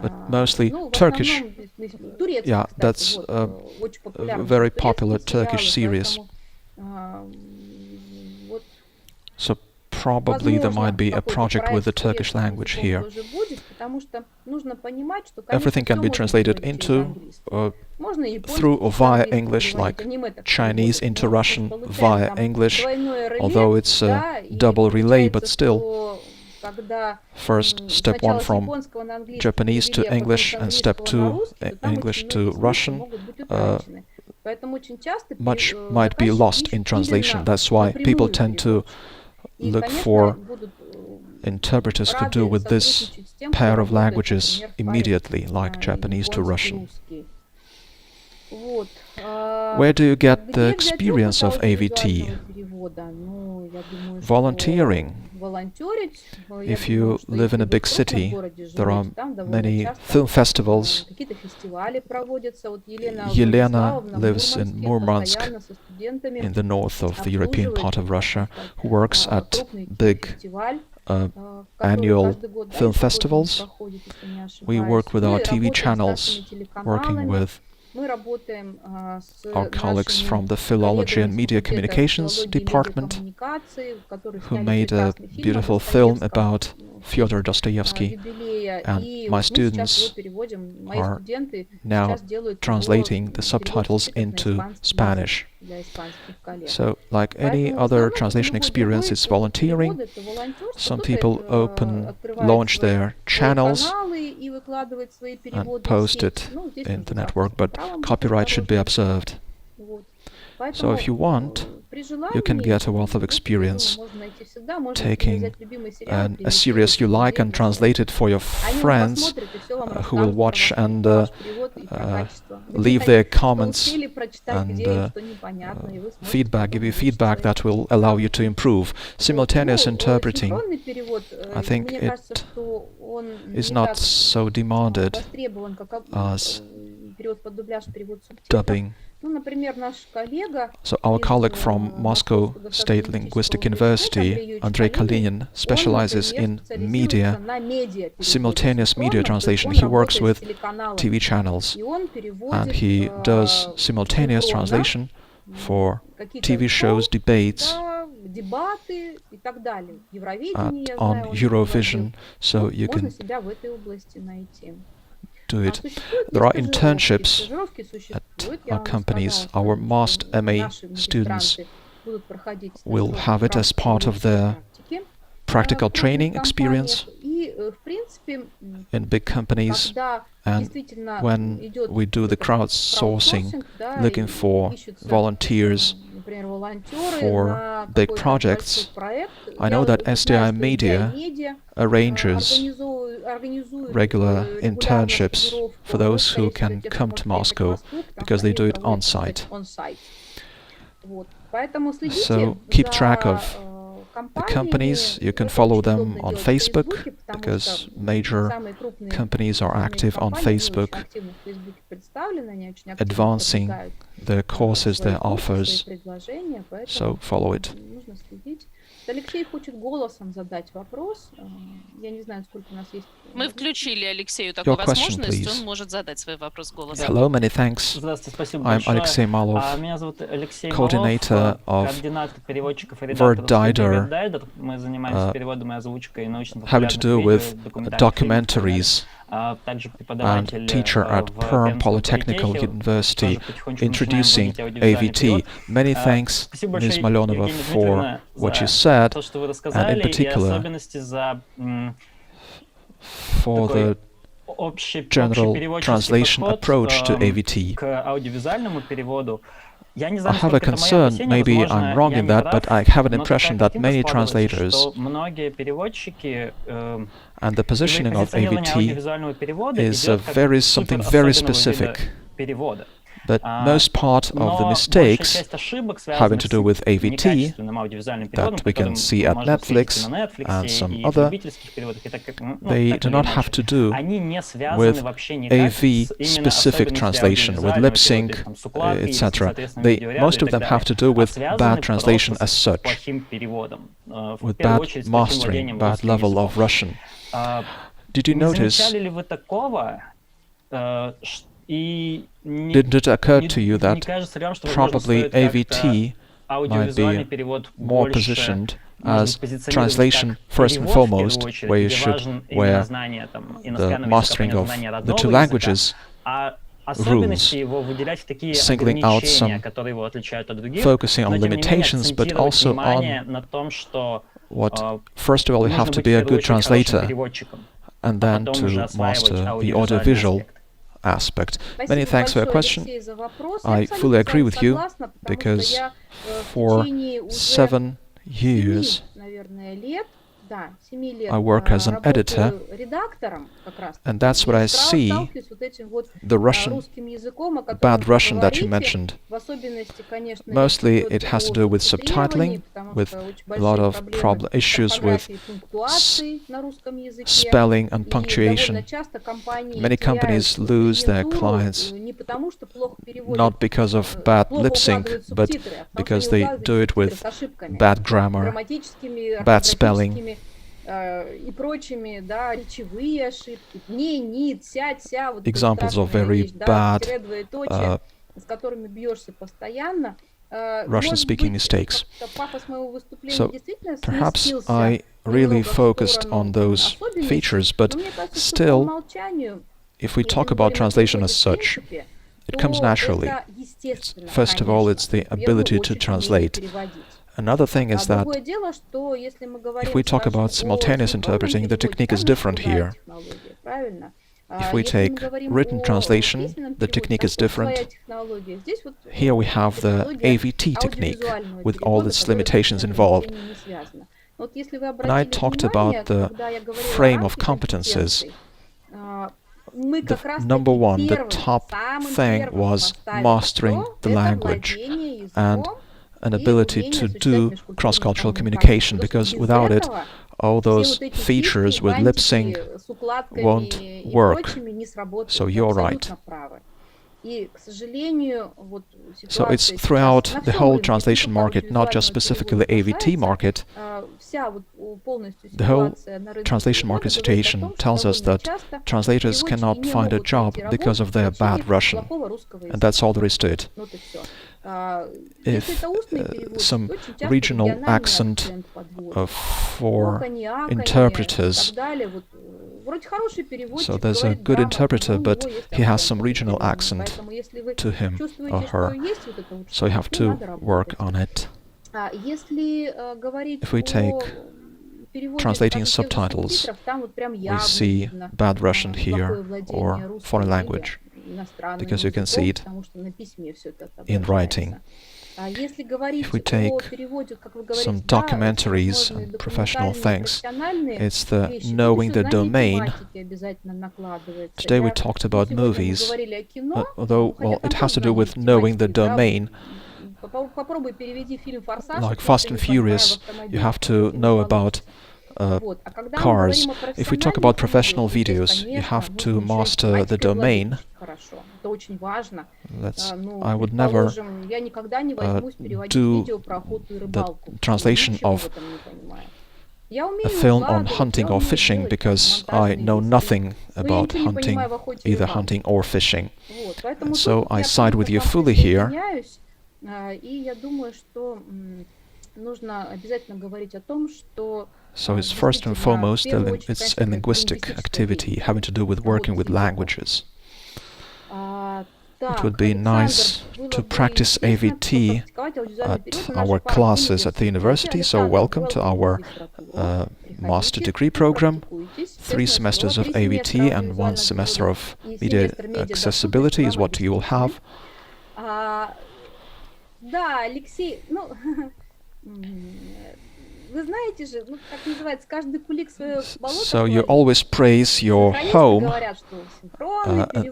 but mostly Turkish. Yeah, that's a very popular Turkish series. So probably there might be a project with the Turkish language here. Everything can be translated into, through or via English, like Chinese into Russian via English, although it's a double relay, but still. First, step 1 from Japanese to English, and step 2, English to Russian. Much might be lost in translation. That's why people tend to look for interpreters who do with this pair of languages immediately, like Japanese to Russian. Where do you get the experience of AVT? Volunteering. If you live in a big city, there are many film festivals. Yelena lives in Murmansk, in the north of the European part of Russia, who works at big annual film festivals. We work with our TV channels, working with our colleagues from the Philology and Media Communications department, who made a beautiful film about Fyodor Dostoevsky, and my students are now translating the subtitles into Spanish. So, like any other translation experience, it's volunteering. Some people launch their channels and post it in the network, but copyright should be observed. So if you want, you can get a wealth of experience taking a series you like and translate it for your friends, who will watch and leave their comments and give you feedback that will allow you to improve. Simultaneous interpreting, I think it is not so demanded as dubbing. So our colleague from Moscow State Linguistic University, Andrei Kalinin, specializes in media, simultaneous media translation. He works with TV channels, and he does simultaneous translation for TV shows, debates, and on Eurovision, so you can do it. There are internships at our companies. Our Master MA students will have it as part of their practical training experience in big companies, and when we do the crowdsourcing, looking for volunteers for big projects, I know that STI Media arranges regular internships for those who can come to Moscow because they do it on site. So keep track of the companies. You can follow them on Facebook because major companies are active on Facebook, advancing their courses, their offers. So follow it. Алексей хочет голосом задать вопрос. Я не знаю, сколько у нас есть. Мы включили Алексею такую возможность, он может задать свой вопрос голосом. Hello, many thanks. I'm Alexey Malov, coordinator of Verdider, having to do with documentaries, and teacher at Perm Polytechnical University, introducing AVT. Many thanks, Ms. Malenova, for what you said, and in particular for the general translation approach to AVT. I have a concern, maybe I'm wrong in that, but I have an impression that many translators and the positioning of AVT is something very specific. But most part of the mistakes having to do with AVT that we can see at Netflix and some other, they do not have to do with AV-specific translation, with lip sync, etc. Most of them have to do with bad translation as such, with bad mastering, bad level of Russian. Did you notice? Didn't it occur to you that probably AVT might be more positioned as translation first and foremost, where the mastering of the two languages rules, singling out some, focusing on limitations, but also on what, first of all, you have to be a good translator, and then to master the audiovisual aspect. Many thanks for your question. I fully agree with you, because for 7 years I work as an editor, and that's what I see, the bad Russian that you mentioned. Mostly it has to do with subtitling, with a lot of issues with spelling and punctuation. Many companies lose their clients not because of bad lip sync, but because they do it with bad grammar, bad spelling. Examples of very bad Russian-speaking mistakes. So perhaps I really focused on those features, but still, if we talk about translation as such, it comes naturally. First of all, it's the ability to translate. Another thing is that if we talk about simultaneous interpreting, the technique is different here. If we take written translation, the technique is different. Here we have the AVT technique with all its limitations involved. When I talked about the frame of competences, number one, the top thing was mastering the language and an ability to do cross-cultural communication, because without it, all those features with lip sync won't work. So you're right. So it's throughout the whole translation market, not just specifically the AVT market. The whole translation market situation tells us that translators cannot find a job because of their bad Russian, and that's all there is to it. If some regional accent for interpreters So there's a good interpreter, but he has some regional accent to him or her. So you have to work on it. If we take translating subtitles, we see bad Russian here or foreign language, because you can see it in writing. If we take some documentaries and professional things, it's the knowing the domain. Today we talked about movies, although, well, it has to do with knowing the domain. Like Fast and Furious, you have to know about cars. If we talk about professional videos, you have to master the domain. I would never do the translation of a film on hunting or fishing, because I know nothing about hunting, either hunting or fishing. And so I side with you fully here. So it's first and foremost, it's a linguistic activity having to do with working with languages. It would be nice to practice AVT at our classes at the university, so welcome to our master degree program. 3 semesters of AVT and 1 semester of media accessibility is what you will have. So you always praise your home,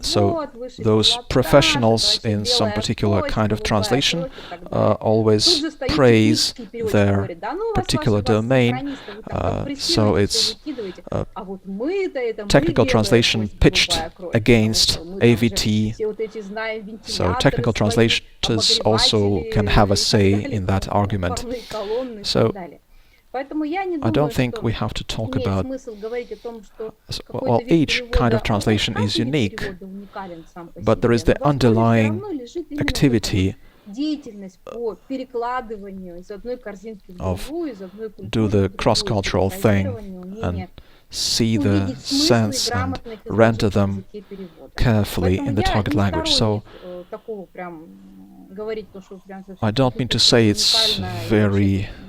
so those professionals in some particular kind of translation always praise their particular domain, so it's technical translation pitched against AVT, so technical translators also can have a say in that argument. So I don't think we have to talk about... Well, each kind of translation is unique, but there is the underlying activity of do the cross-cultural thing and see the sense and render them carefully in the target language. So I don't mean to say it's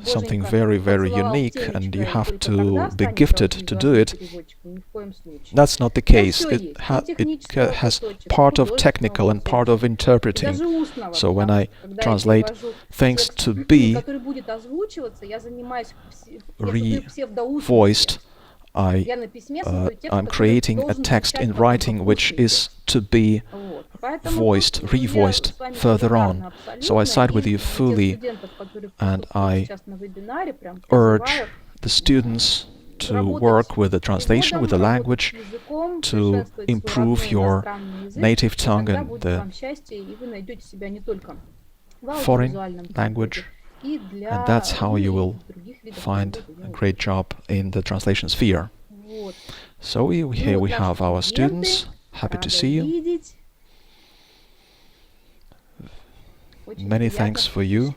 something very, very unique and you have to be gifted to do it. That's not the case. It has part of technical and part of interpreting. So when I translate things to be re-voiced, I'm creating a text in writing which is to be voiced, revoiced further on. So I side with you fully, and I urge the students to work with the translation, with the language, to improve your native tongue and the foreign language, and that's how you will find a great job in the translation sphere. So here we have our students. Happy to see you. Many thanks for you.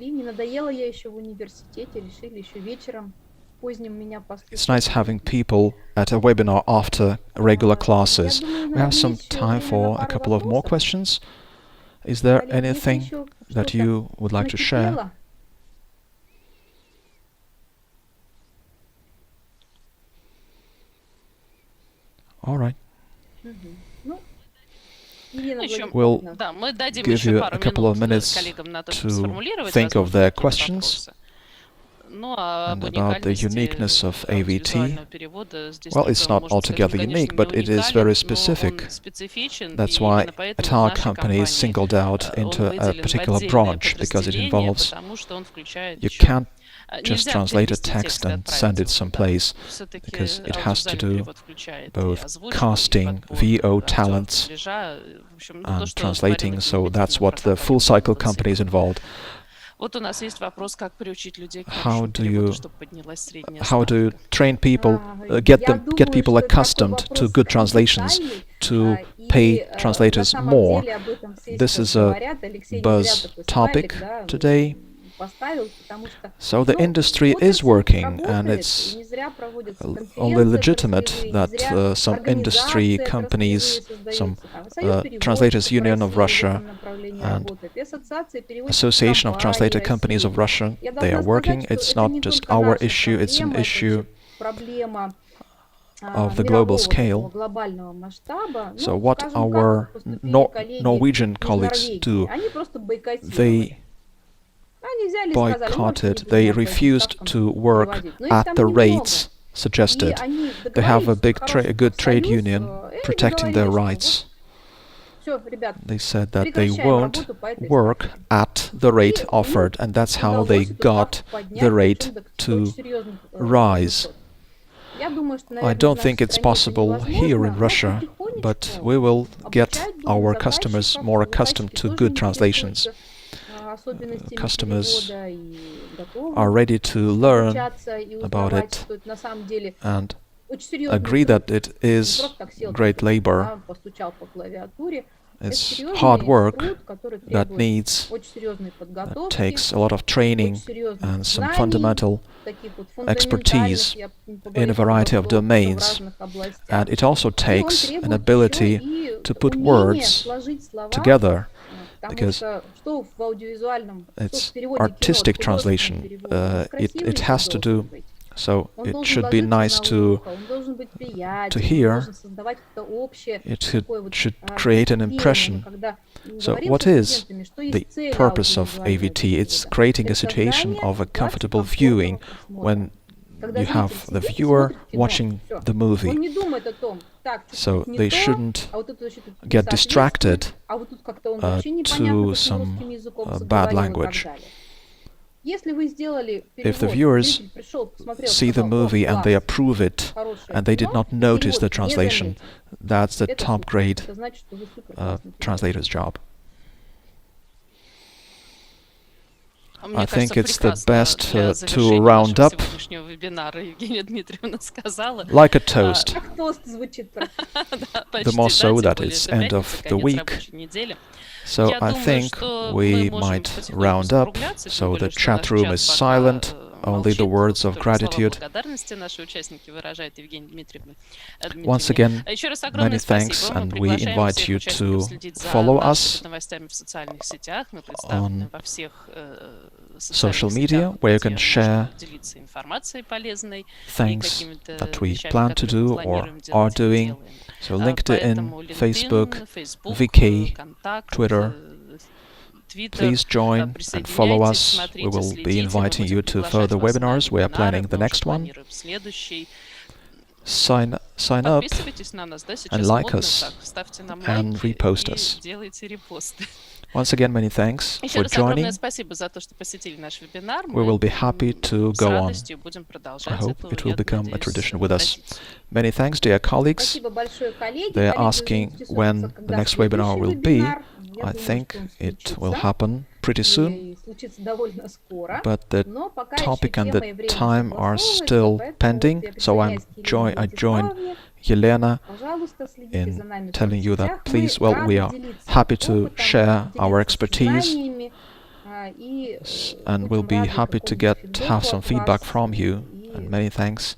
It's nice having people at a webinar after regular classes. We have some time for a couple of more questions. Is there anything that you would like to share? All right. We'll give you a couple of minutes to think of their questions. And about the uniqueness of AVT, well, it's not altogether unique, but it is very specific. That's why our company is singled out into a particular branch, because it involves... You can't just translate a text and send it someplace, because it has to do both casting, VO talents, and translating, so that's what the full cycle company is involved. How do you train people, get people accustomed to good translations, to pay translators more? This is a buzz topic today. So the industry is working, and it's only legitimate that some industry companies, some Translators Union of Russia and Association of Translator Companies of Russia, they are working. It's not just our issue, it's an issue of the global scale. So what our Norwegian colleagues do, they boycotted, they refused to work at the rates suggested. They have a good trade union protecting their rights. They said that they won't work at the rate offered, and that's how they got the rate to rise. I don't think it's possible here in Russia, but we will get our customers more accustomed to good translations. Customers are ready to learn about it and agree that it is great labor. It's hard work that takes a lot of training and some fundamental expertise in a variety of domains. And it also takes an ability to put words together, because it's artistic translation. It has to do. So it should be nice to hear. It should create an impression. So what is the purpose of AVT? It's creating a situation of a comfortable viewing when you have the viewer watching the movie. So they shouldn't get distracted to some bad language. If the viewers see the movie and they approve it, and they did not notice the translation, that's the top grade translator's job. I think it's the best to round up like a toast. The more so that it's end of the week. So I think we might round up. So the chat room is silent. Only the words of gratitude. Once again, many thanks, and we invite you to follow us on social media, where you can share things that we plan to do or are doing. So LinkedIn, Facebook, VK, Twitter. Please join and follow us. We will be inviting you to further webinars. We are planning the next one. Sign up and like us and repost us. Once again, many thanks for joining. We will be happy to go on. I hope it will become a tradition with us. Many thanks, dear colleagues. They are asking when the next webinar will be. I think it will happen pretty soon, but the topic and the time are still pending, so I join Yelena in telling you that please, we are happy to share our expertise, and we'll be happy to have some feedback from you, and many thanks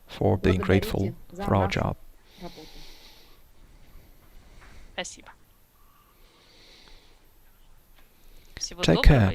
for being grateful for our job. Take care.